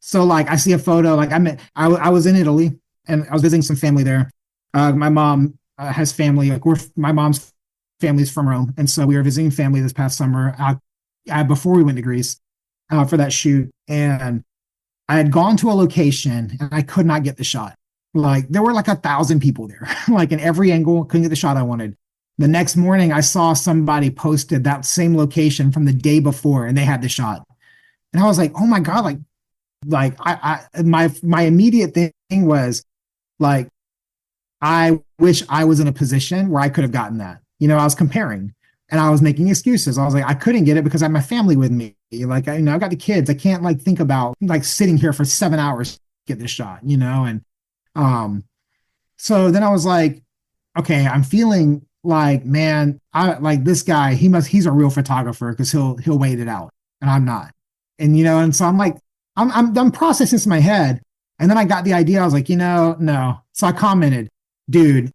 Speaker 2: So like, I see a photo, like I was in Italy and I was visiting some family there. My mom has family, like my mom's family's from Rome. And so we were visiting family this past summer before we went to Greece for that shoot. And I had gone to a location and I could not get the shot. Like, there were like 1,000 people there, like in every angle, couldn't get the shot I wanted. The next morning I saw somebody posted that same location from the day before and they had the shot. And I was like, oh my God, my immediate thing was like, I wish I was in a position where I could have gotten that. I was comparing and I was making excuses. I was like, I couldn't get it because I have my family with me. Like, I've got the kids. I can't like think about like sitting here for 7 hours to get this shot, and so then I was like, okay, I'm feeling like, man, I like this guy, he's a real photographer because he'll wait it out and I'm not. And, and so I'm like, I'm processing this in my head. And then I got the idea. I was like, no. So I commented, dude,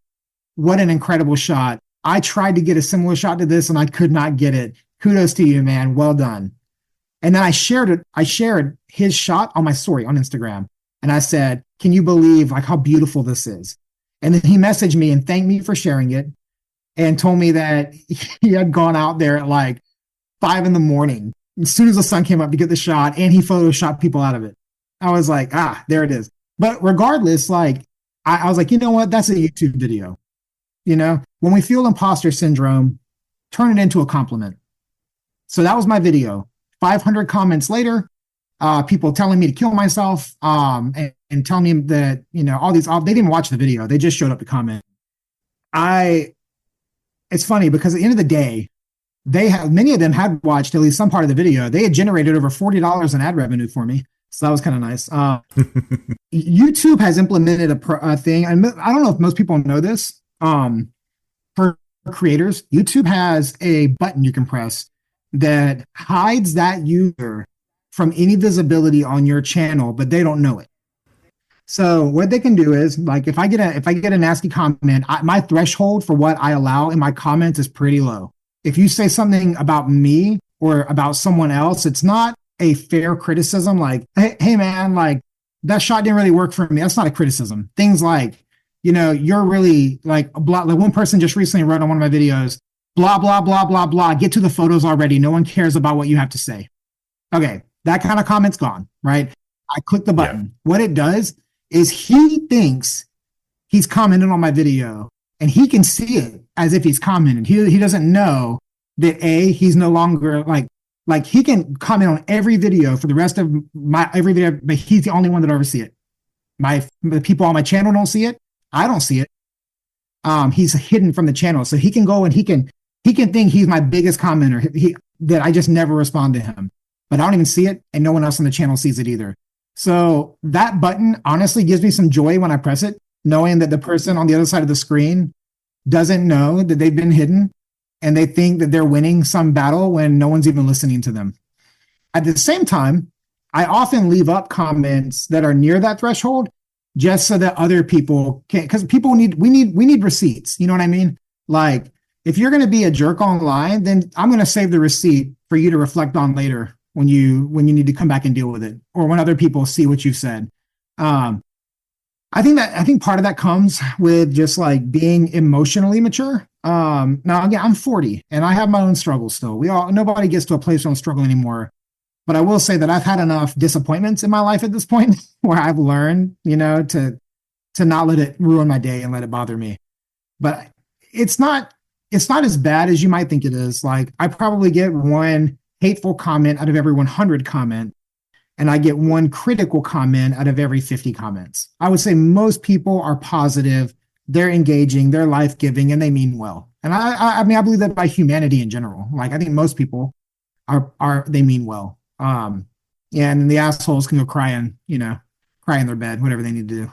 Speaker 2: what an incredible shot. I tried to get a similar shot to this and I could not get it. Kudos to you, man. Well done. And then I shared his shot on my story on Instagram. And I said, can you believe like how beautiful this is? And then he messaged me and thanked me for sharing it and told me that he had gone out there at like 5 a.m. as soon as the sun came up to get the shot, and he photoshopped people out of it. I was like, there it is. But regardless, like, I was like, you know what? That's a YouTube video. When we feel imposter syndrome, turn it into a compliment. So that was my video. 500 comments later, people telling me to kill myself, and telling me that, they didn't watch the video. They just showed up to comment. It's funny because at the end of the day, many of them had watched at least some part of the video. They had generated over $40 in ad revenue for me. So that was kind of nice. YouTube has implemented a thing. And I don't know if most people know this. For creators, YouTube has a button you can press that hides that user from any visibility on your channel, but they don't know it. So what they can do is, like, if I get a nasty comment, my threshold for what I allow in my comments is pretty low. If you say something about me or about someone else, it's not a fair criticism. Like, hey man, like, that shot didn't really work for me. That's not a criticism. Things like, you're really like blah. Like, one person just recently wrote on one of my videos, blah, blah, blah, blah, blah. Get to the photos already. No one cares about what you have to say. Okay. That kind of comment's gone, right? I click the button. Yeah. What it does is he thinks he's commented on my video and he can see it as if he's commented. He doesn't know that he's no longer like he can comment on every video for the rest of every video, but he's the only one that ever see it. The people on my channel don't see it. I don't see it. He's hidden from the channel, so he can go and he can think he's my biggest commenter. That I just never respond to him, but I don't even see it, and no one else on the channel sees it either. So that button honestly gives me some joy when I press it, knowing that the person on the other side of the screen doesn't know that they've been hidden, and they think that they're winning some battle when no one's even listening to them. At the same time, I often leave up comments that are near that threshold just so that other people can, because we need receipts. You know what I mean? Like, if you're going to be a jerk online, then I'm going to save the receipt for you to reflect on later when you need to come back and deal with it, or when other people see what you've said. I think part of that comes with just like being emotionally mature. Now again, I'm 40 and I have my own struggles still. Nobody gets to a place where I'm struggling anymore. But I will say that I've had enough disappointments in my life at this point where I've learned, to not let it ruin my day and let it bother me. But it's not as bad as you might think it is. Like, I probably get one hateful comment out of every 100 comment, and I get one critical comment out of every 50 comments. I would say most people are positive, they're engaging, they're life-giving, and they mean well. And I mean, I believe that by humanity in general. Like, I think most people they mean well. And the assholes can go cry in their bed, whatever they need to do.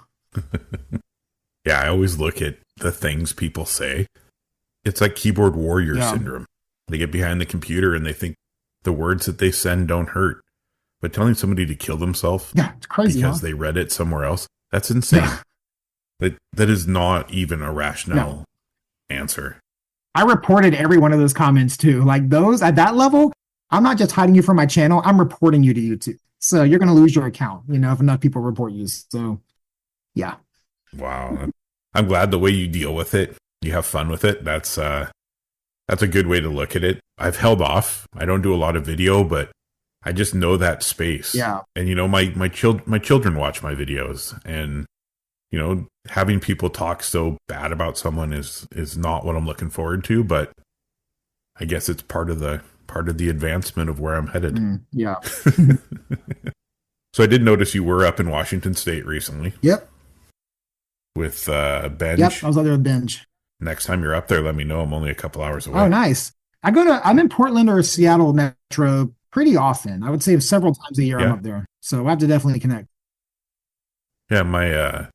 Speaker 1: Yeah, I always look at the things people say. It's like keyboard warrior syndrome. They get behind the computer and they think the words that they send don't hurt. But telling somebody to kill themselves
Speaker 2: it's crazy,
Speaker 1: because they read it somewhere else, that's insane. Yeah. That is not even a rational answer.
Speaker 2: I reported every one of those comments too. Like, those at that level, I'm not just hiding you from my channel, I'm reporting you to YouTube. So you're going to lose your account, if enough people report you. So, yeah.
Speaker 1: Wow. I'm glad the way you deal with it, you have fun with it. That's a good way to look at it. I've held off. I don't do a lot of video, but I just know that space.
Speaker 2: Yeah.
Speaker 1: And, my children watch my videos, and, having people talk so bad about someone is not what I'm looking forward to, but I guess it's part of the advancement of where I'm headed.
Speaker 2: Yeah.
Speaker 1: So I did notice you were up in Washington State recently.
Speaker 2: Yep.
Speaker 1: With Benj.
Speaker 2: Yep, I was out there with Benj.
Speaker 1: Next time you're up there, let me know. I'm only a couple hours away.
Speaker 2: Oh, nice. I'm in Portland or Seattle Metro pretty often. I would say several times a year I'm up there. So I have to definitely connect.
Speaker 1: Yeah,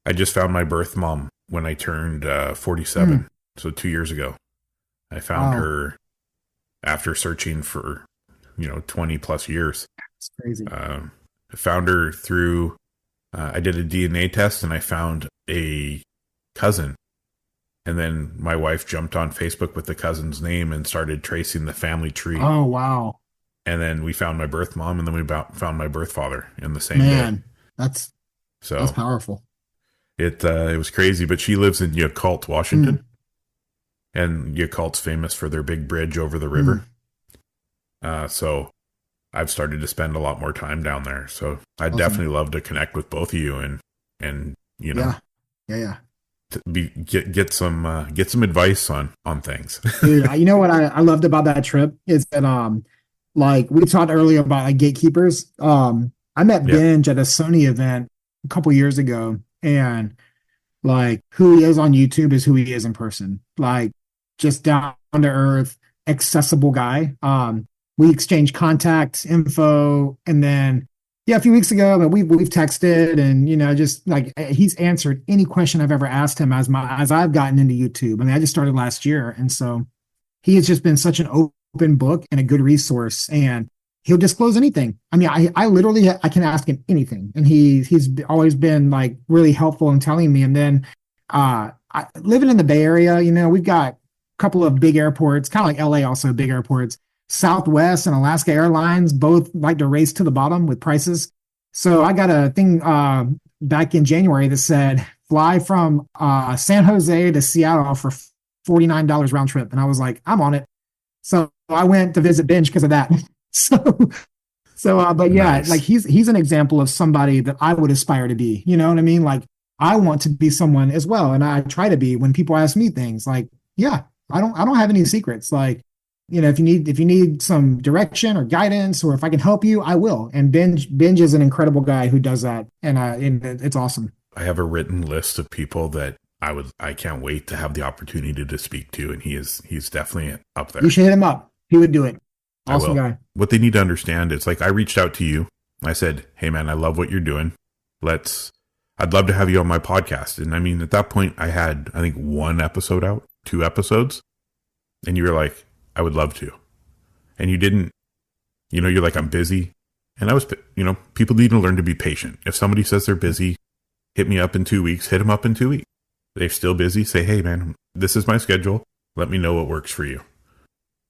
Speaker 1: I just found my birth mom when I turned 47. So 2 years ago. I found her after searching for, 20 plus years.
Speaker 2: It's crazy.
Speaker 1: I found her through, I did a DNA test and I found a cousin. And then my wife jumped on Facebook with the cousin's name and started tracing the family tree.
Speaker 2: Oh, wow.
Speaker 1: And then we found my birth mom, and then we found my birth father in the same day.
Speaker 2: That's powerful.
Speaker 1: It was crazy, but she lives in Yakult, Washington. And Yakult's famous for their big bridge over the river. So I've started to spend a lot more time down there. So I'd definitely love to connect with both of you and
Speaker 2: Yeah.
Speaker 1: Get some advice on things.
Speaker 2: Dude, you know what I loved about that trip is that like we talked earlier about like gatekeepers. I met Benj at a Sony event a couple years ago, and like who he is on YouTube is who he is in person. Like, just down to earth, accessible guy. We exchanged contact info, and then a few weeks ago, but we've texted, and just like he's answered any question I've ever asked him as I've gotten into YouTube. I mean, I just started last year, and so he has just been such an open book and a good resource, and he'll disclose anything. I mean, I literally can ask him anything, and he's always been like really helpful in telling me. And then living in the Bay Area, we've got a couple of big airports, kind of like LA, also big airports. Southwest and Alaska Airlines both like to race to the bottom with prices. So I got a thing back in January that said fly from San Jose to Seattle for $49 round trip. And I was like, I'm on it. So I went to visit Benj because of that. But yeah, nice. Like he's an example of somebody that I would aspire to be. You know what I mean? Like, I want to be someone as well. And I try to be when people ask me things like, yeah, I don't have any secrets. Like, if you need some direction or guidance, or if I can help you, I will. And Benj is an incredible guy who does that. And it's awesome.
Speaker 1: I have a written list of people that I can't wait to have the opportunity to speak to. And he's definitely up there.
Speaker 2: You should hit him up. He would do it. Awesome guy.
Speaker 1: What they need to understand is, like, I reached out to you. I said, hey man, I love what you're doing. I'd love to have you on my podcast. And I mean, at that point I had, I think 1 episode out, 2 episodes. And you were like, I would love to. And you didn't, you're like, I'm busy. And I was, people need to learn to be patient. If somebody says they're busy, hit me up in 2 weeks, hit them up in 2 weeks. They're still busy. Say, hey man, this is my schedule. Let me know what works for you.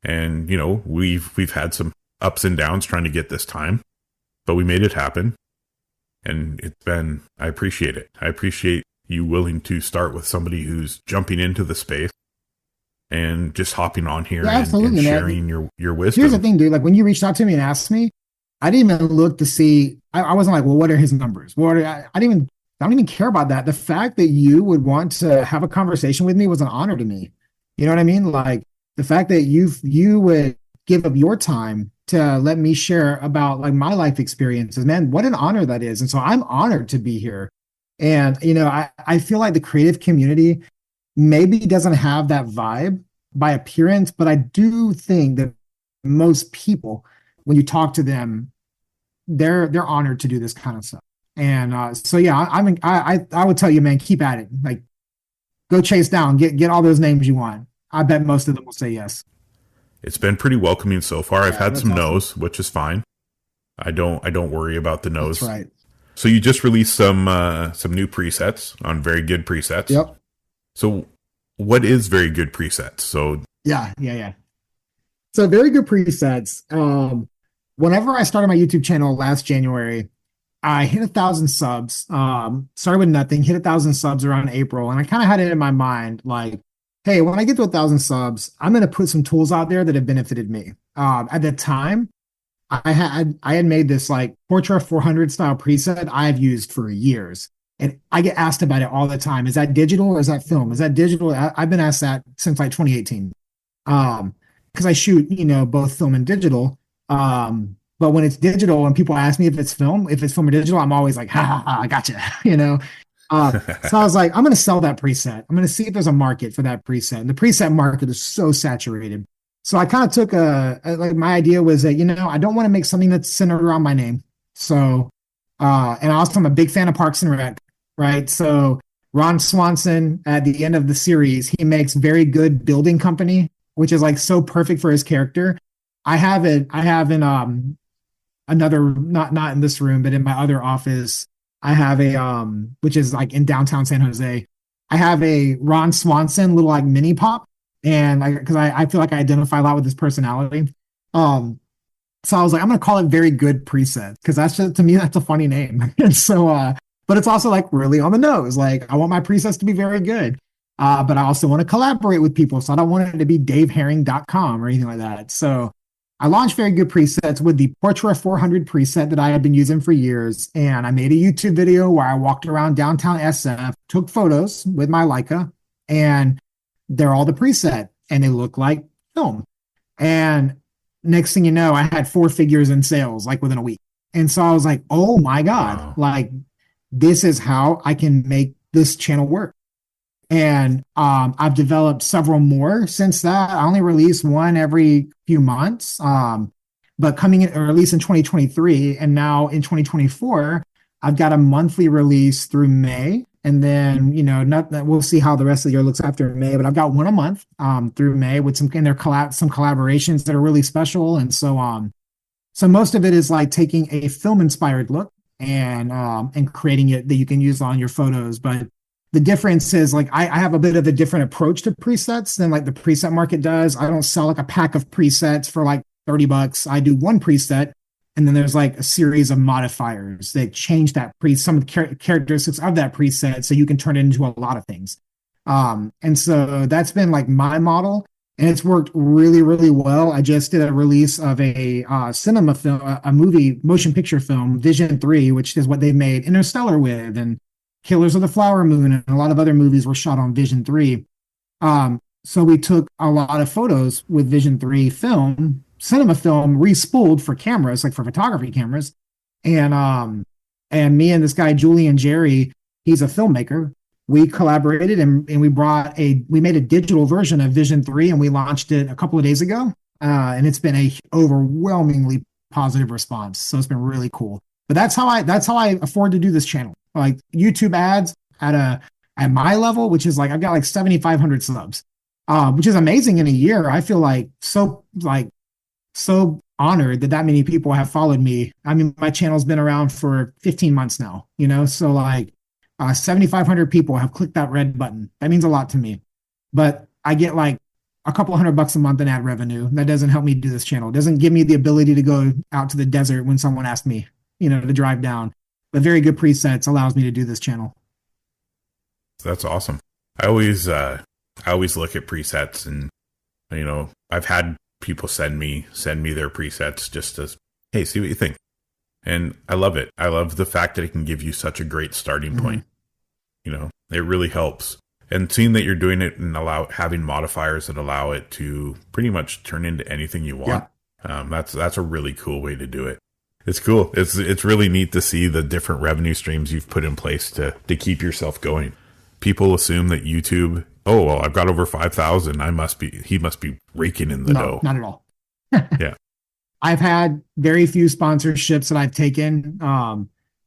Speaker 1: And, we've had some ups and downs trying to get this time, but we made it happen. And I appreciate it. I appreciate you willing to start with somebody who's jumping into the space and just hopping on here and sharing your wisdom.
Speaker 2: Here's the thing, dude. Like, when you reached out to me and asked me, I didn't even look to see. I wasn't like, well, what are his numbers? I don't even care about that. The fact that you would want to have a conversation with me was an honor to me. You know what I mean? Like, the fact that you would give up your time to let me share about like my life experiences, man, what an honor that is. And so I'm honored to be here. And, I feel like the creative community maybe doesn't have that vibe by appearance, but I do think that most people, when you talk to them, they're honored to do this kind of stuff. And so, yeah, I would tell you, man, keep at it. Like, go chase down, get all those names you want. I bet most of them will say yes.
Speaker 1: It's been pretty welcoming so far. I've had some no's, which is fine. I don't worry about the no's.
Speaker 2: That's right.
Speaker 1: So you just released some new presets on Very Good Presets.
Speaker 2: Yep.
Speaker 1: So what is Very Good Presets? So
Speaker 2: yeah. So Very Good Presets. Whenever I started my YouTube channel last January, I hit 1,000 subs. Started with nothing, hit 1,000 subs around April, and I kind of had it in my mind like, hey, when I get to 1,000 subs, I'm going to put some tools out there that have benefited me. At the time, I had made this like Portra 400 style preset I've used for years. And I get asked about it all the time. Is that digital or is that film? Is that digital? I've been asked that since like 2018. Because I shoot, both film and digital. But when it's digital and people ask me if it's film or digital, I'm always like, ha, I gotcha, So I was like, I'm going to sell that preset. I'm going to see if there's a market for that preset. And the preset market is so saturated. So I kind of took my idea was that, I don't want to make something that's centered around my name. So, and also I'm a big fan of Parks and Rec, right? So Ron Swanson at the end of the series, he makes Very Good Building Company, which is like so perfect for his character. I have in another, not in this room, but in my other office, I have a, which is like in downtown San Jose. I have a Ron Swanson little like mini pop. And because I feel like I identify a lot with his personality. So I was like, I'm going to call it Very Good Preset, because that's just, to me, that's a funny name. And so, but it's also like really on the nose. Like, I want my presets to be very good. But I also want to collaborate with people. So I don't want it to be daveherring.com or anything like that. So I launched Very Good Presets with the Portra 400 preset that I had been using for years. And I made a YouTube video where I walked around downtown SF, took photos with my Leica, and they're all the preset, and they look like film. And next thing you know, I had 4 figures in sales like within a week. And so I was like, oh my God, wow. Like, this is how I can make this channel work. And I've developed several more since that. I only release one every few months, but coming in, or at least in 2023, and now in 2024, I've got a monthly release through May. And then, we'll see how the rest of the year looks after May, but I've got one a month through May with some collaborations that are really special and so on. So most of it is like taking a film inspired look and creating it that you can use on your photos. But the difference is like I have a bit of a different approach to presets than like the preset market does. I don't sell like a pack of presets for like $30. I do one preset, and then there's like a series of modifiers that change that some of the characteristics of that preset so you can turn it into a lot of things. And so that's been like my model, and it's worked really, really well. I just did a release of a cinema film, a movie motion picture film, Vision 3, which is what they made Interstellar with. And Killers of the Flower Moon and a lot of other movies were shot on Vision 3. So we took a lot of photos with Vision 3 film, cinema film, respooled for cameras, like for photography cameras. And me and this guy, Julian Jerry, he's a filmmaker. We collaborated and we made a digital version of Vision 3 and we launched it a couple of days ago. And it's been a overwhelmingly positive response. So it's been really cool. But that's how I afford to do this channel. Like YouTube ads at my level, which is like, I've got like 7,500 subs, which is amazing in a year. I feel so honored that many people have followed me. I mean, my channel's been around for 15 months now, so like 7,500 people have clicked that red button. That means a lot to me, but I get like a couple $100 a month in ad revenue. That doesn't help me do this channel. It doesn't give me the ability to go out to the desert when someone asks me, to drive down. But very good presets allows me to do this channel.
Speaker 1: That's awesome. I always look at presets and, I've had people send me their presets just as, hey, see what you think. And I love it. I love the fact that it can give you such a great starting point. It really helps. And seeing that you're doing it and having modifiers that allow it to pretty much turn into anything you want. Yeah. That's a really cool way to do it. It's cool. It's really neat to see the different revenue streams you've put in place to keep yourself going. People assume that YouTube, oh, well, I've got over 5,000. He must be raking in the dough.
Speaker 2: Not at all.
Speaker 1: Yeah.
Speaker 2: I've had very few sponsorships that I've taken.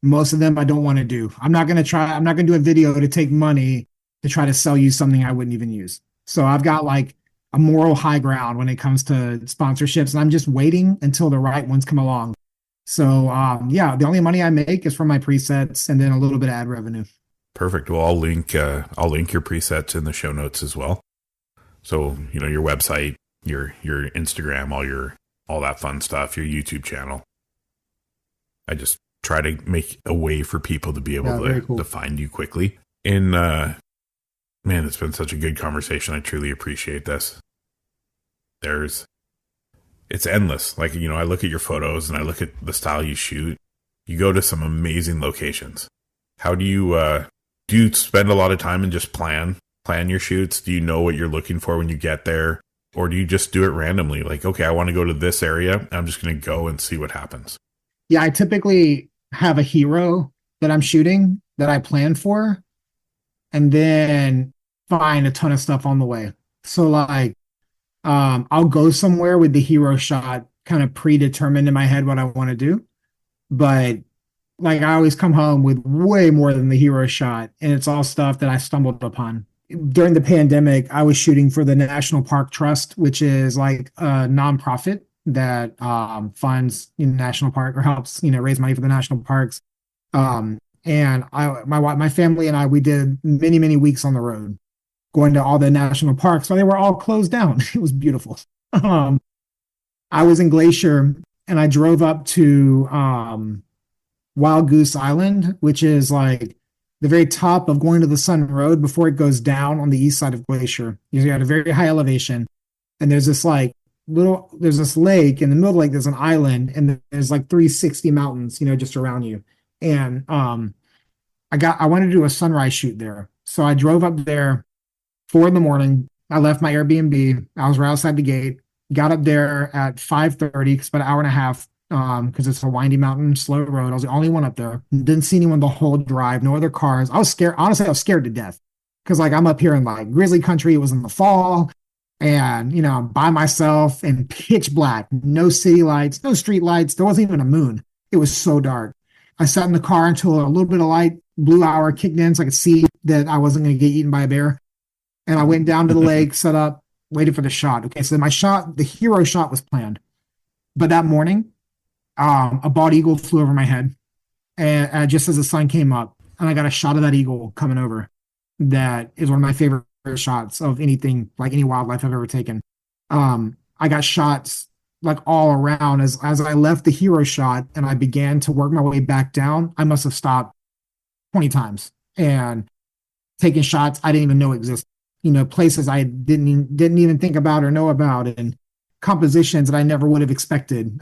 Speaker 2: Most of them I don't want to do. I'm not going to do a video to take money to try to sell you something I wouldn't even use. So I've got like a moral high ground when it comes to sponsorships, and I'm just waiting until the right ones come along. So the only money I make is from my presets and then a little bit of ad revenue.
Speaker 1: Perfect. Well, I'll link your presets in the show notes as well. So, your website, your Instagram, all that fun stuff, your YouTube channel. I just try to make a way for people to be able to find you quickly. And man, it's been such a good conversation. I truly appreciate this. It's endless. Like, I look at your photos and I look at the style you shoot. You go to some amazing locations. How do you spend a lot of time and just plan your shoots? Do you know what you're looking for when you get there? Or do you just do it randomly? Like, okay, I want to go to this area, and I'm just going to go and see what happens.
Speaker 2: Yeah, I typically have a hero that I'm shooting that I plan for, and then find a ton of stuff on the way. So like, I'll go somewhere with the hero shot kind of predetermined in my head what I want to do. But like, I always come home with way more than the hero shot, and it's all stuff that I stumbled upon. During the pandemic, I was shooting for the National Park Trust, which is like a nonprofit that funds national park or helps raise money for the national parks. And my family and we did many weeks on the road, going to all the national parks. So they were all closed down. It was beautiful. I was in Glacier and I drove up to Wild Goose Island, which is like the very top of going to the Sun Road before it goes down on the east side of Glacier. You're at a very high elevation, and there's this lake in the middle of the lake. There's an island, and there's like 360 mountains, just around you. And I wanted to do a sunrise shoot there, so I drove up there 4 a.m. I left my Airbnb. I was right outside the gate. Got up there at 5:30. It's about an hour and a half. Because it's a windy mountain, slow road. I was the only one up there. Didn't see anyone the whole drive, no other cars. I was scared. Honestly, I was scared to death because like I'm up here in like grizzly country. It was in the fall, and I'm by myself and pitch black, no city lights, no street lights. There wasn't even a moon. It was so dark. I sat in the car until a little bit of light, blue hour kicked in, so I could see that I wasn't going to get eaten by a bear. And I went down to the lake, set up, waited for the shot. Okay, so the hero shot was planned, but that morning, a bald eagle flew over my head, and just as the sun came up, and I got a shot of that eagle coming over. That is one of my favorite shots of anything, like any wildlife I've ever taken. I got shots like all around as I left the hero shot and I began to work my way back down. I must have stopped 20 times and taken shots I didn't even know existed. Places I didn't even think about or know about, and compositions that I never would have expected.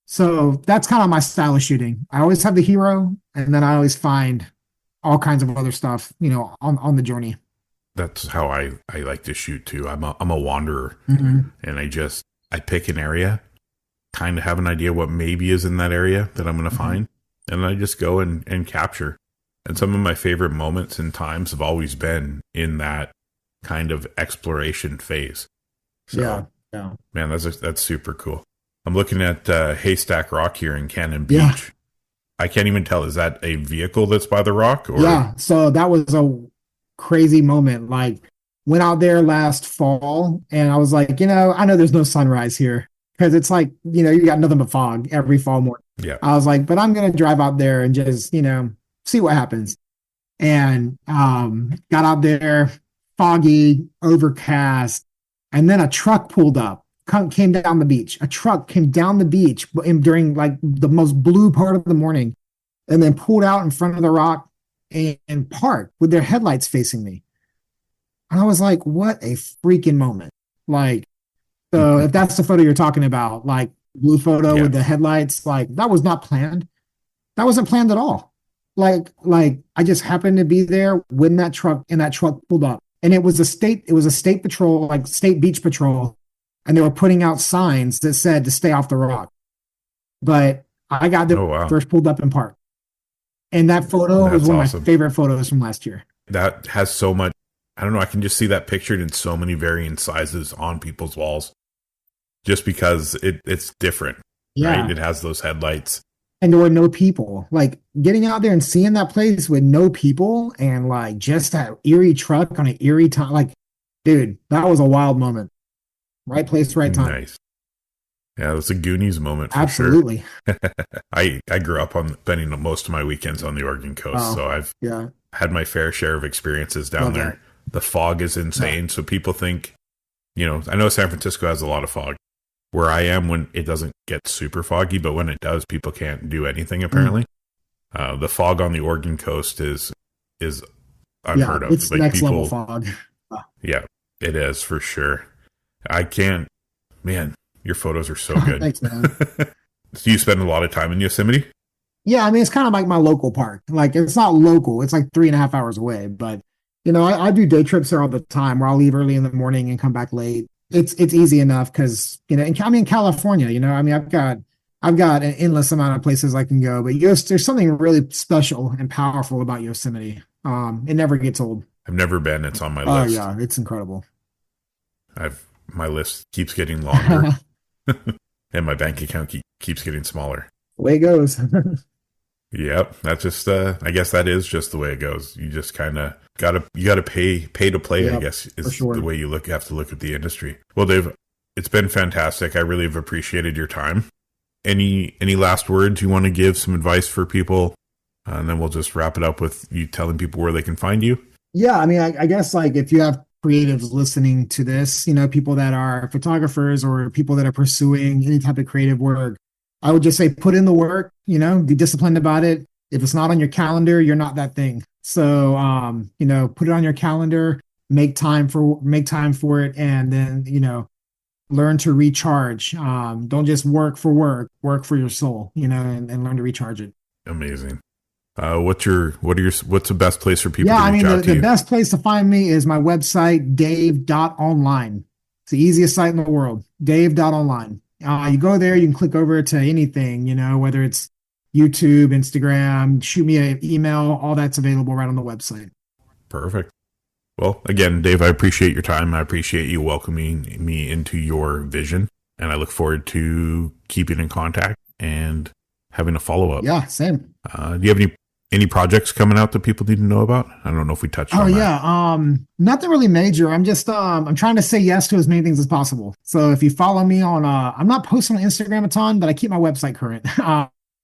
Speaker 2: So that's kind of my style of shooting. I always have the hero, and then I always find all kinds of other stuff, on the journey.
Speaker 1: That's how I like to shoot too. I'm a wanderer, and I pick an area, kind of have an idea what maybe is in that area that I'm going to find, and I just go and capture. And some of my favorite moments and times have always been in that kind of exploration phase. So,
Speaker 2: yeah,
Speaker 1: man, that's super cool. I'm looking at Haystack Rock here in Cannon Beach.
Speaker 2: Yeah.
Speaker 1: I can't even tell. Is that a vehicle that's by the rock? Or?
Speaker 2: Yeah. So that was a crazy moment. Like, went out there last fall, and I was like, I know there's no sunrise here because it's like, you got nothing but fog every fall morning.
Speaker 1: Yeah.
Speaker 2: I was like, but I'm gonna drive out there and just, see what happens. And got out there, foggy, overcast, and then a truck pulled up, came down the beach. A truck came down the beach during like the most blue part of the morning, and then pulled out in front of the rock and parked with their headlights facing me. And I was like, what a freaking moment. Like, so if that's the photo you're talking about, like blue photo with the headlights, like that was not planned. That wasn't planned at all. Like I just happened to be there when that truck pulled up. And it was a state patrol, like state beach patrol. And they were putting out signs that said to stay off the rock. But I got there first, pulled up and parked. And that photo was one of my favorite photos from last year.
Speaker 1: That has so much, I don't know, I can just see that pictured in so many varying sizes on people's walls. Just because it's different, right? It has those headlights.
Speaker 2: And there were no people. Like, getting out there and seeing that place with no people and like just that eerie truck on an eerie time. Like, dude, that was a wild moment. Right place, right time.
Speaker 1: Nice. Yeah, that's a Goonies moment for
Speaker 2: Absolutely.
Speaker 1: Sure. I grew up on spending most of my weekends on the Oregon coast, so I've had my fair share of experiences down there. The fog is insane, so people think, I know San Francisco has a lot of fog. Where I am, when it doesn't get super foggy, but when it does, people can't do anything apparently. The fog on the Oregon coast is unheard of.
Speaker 2: It's like next level fog.
Speaker 1: Yeah, it is for sure. I can't, man, your photos are so good.
Speaker 2: Thanks, man.
Speaker 1: Do you spend a lot of time in Yosemite?
Speaker 2: Yeah, I mean, it's kind of like my local park. Like, it's not local. It's like 3.5 hours away. But, I do day trips there all the time where I'll leave early in the morning and come back late. It's easy enough because, I'm in California, I've got an endless amount of places I can go. But there's something really special and powerful about Yosemite. It never gets old.
Speaker 1: I've never been. It's on my list.
Speaker 2: Oh, yeah. It's incredible.
Speaker 1: My list keeps getting longer. And my bank account keeps getting smaller.
Speaker 2: The way it goes.
Speaker 1: Yep. That's just, I guess that is just the way it goes. You just kind of gotta pay to play, I guess, is the way you have to look at the industry. Well, Dave, it's been fantastic. I really have appreciated your time. Any last words you want to give, some advice for people? And then we'll just wrap it up with you telling people where they can find you.
Speaker 2: Yeah. I mean, I guess like if you have creatives listening to this, people that are photographers or people that are pursuing any type of creative work, I would just say, put in the work, be disciplined about it. If it's not on your calendar, you're not that thing. So, put it on your calendar, make time for it. And then, learn to recharge. Don't just work for your soul, and learn to recharge it.
Speaker 1: Amazing. What's the best place for people to reach out to
Speaker 2: the
Speaker 1: you?
Speaker 2: best place to find me is my website, dave.online. It's the easiest site in the world, dave.online. You go there, you can click over to anything, whether it's YouTube, Instagram, shoot me an email, all that's available right on the website.
Speaker 1: Perfect. Well, again, Dave, I appreciate your time. I appreciate you welcoming me into your vision, and I look forward to keeping in contact and having a follow-up.
Speaker 2: Yeah, same.
Speaker 1: Do you have any projects coming out that people need to know about? I don't know if we touched on that.
Speaker 2: Oh, yeah. Nothing really major. I'm just, I'm trying to say yes to as many things as possible. So if you follow me on, I'm not posting on Instagram a ton, but I keep my website current.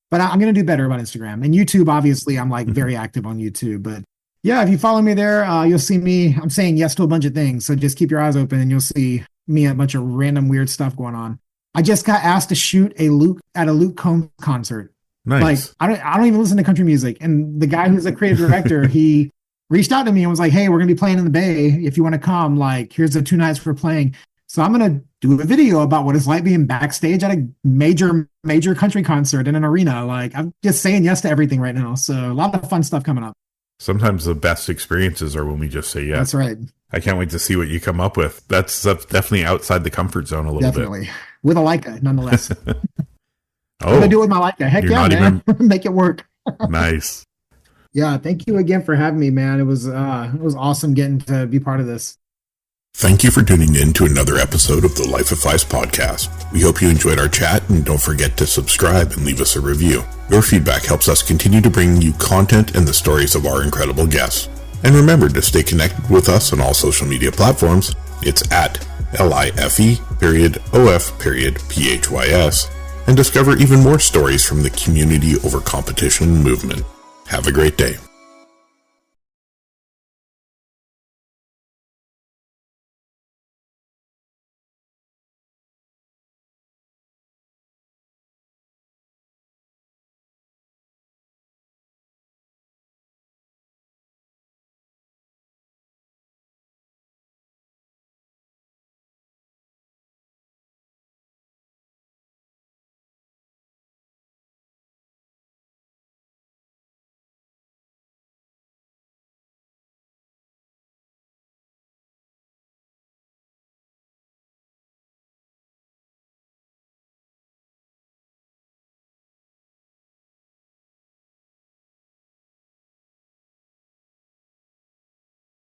Speaker 2: But I'm going to do better about Instagram and YouTube. Obviously, I'm like very active on YouTube, but yeah, if you follow me there, you'll see me. I'm saying yes to a bunch of things. So just keep your eyes open and you'll see me a bunch of random weird stuff going on. I just got asked to shoot at a Luke Combs concert.
Speaker 1: Nice.
Speaker 2: Like, I don't even listen to country music. And the guy who's the creative director, he reached out to me and was like, hey, we're going to be playing in the Bay. If you want to come, like, here's the 2 nights we're playing. So I'm going to do a video about what it's like being backstage at a major country concert in an arena. Like, I'm just saying yes to everything right now. So a lot of fun stuff coming up.
Speaker 1: Sometimes the best experiences are when we just say yes.
Speaker 2: That's right.
Speaker 1: I can't wait to see what you come up with. That's definitely outside the comfort zone a little bit.
Speaker 2: With a Leica, nonetheless.
Speaker 1: Oh,
Speaker 2: I'm going to do it with my Leica. Heck yeah, man. Make it work.
Speaker 1: Nice.
Speaker 2: Yeah, thank you again for having me, man. It was awesome getting to be part of this.
Speaker 1: Thank you for tuning in to another episode of the Life of Phys Podcast. We hope you enjoyed our chat, and don't forget to subscribe and leave us a review. Your feedback helps us continue to bring you content and the stories of our incredible guests. And remember to stay connected with us on all social media platforms. It's at LIFE.OF.PHYS, and discover even more stories from the community over competition movement. Have a great day.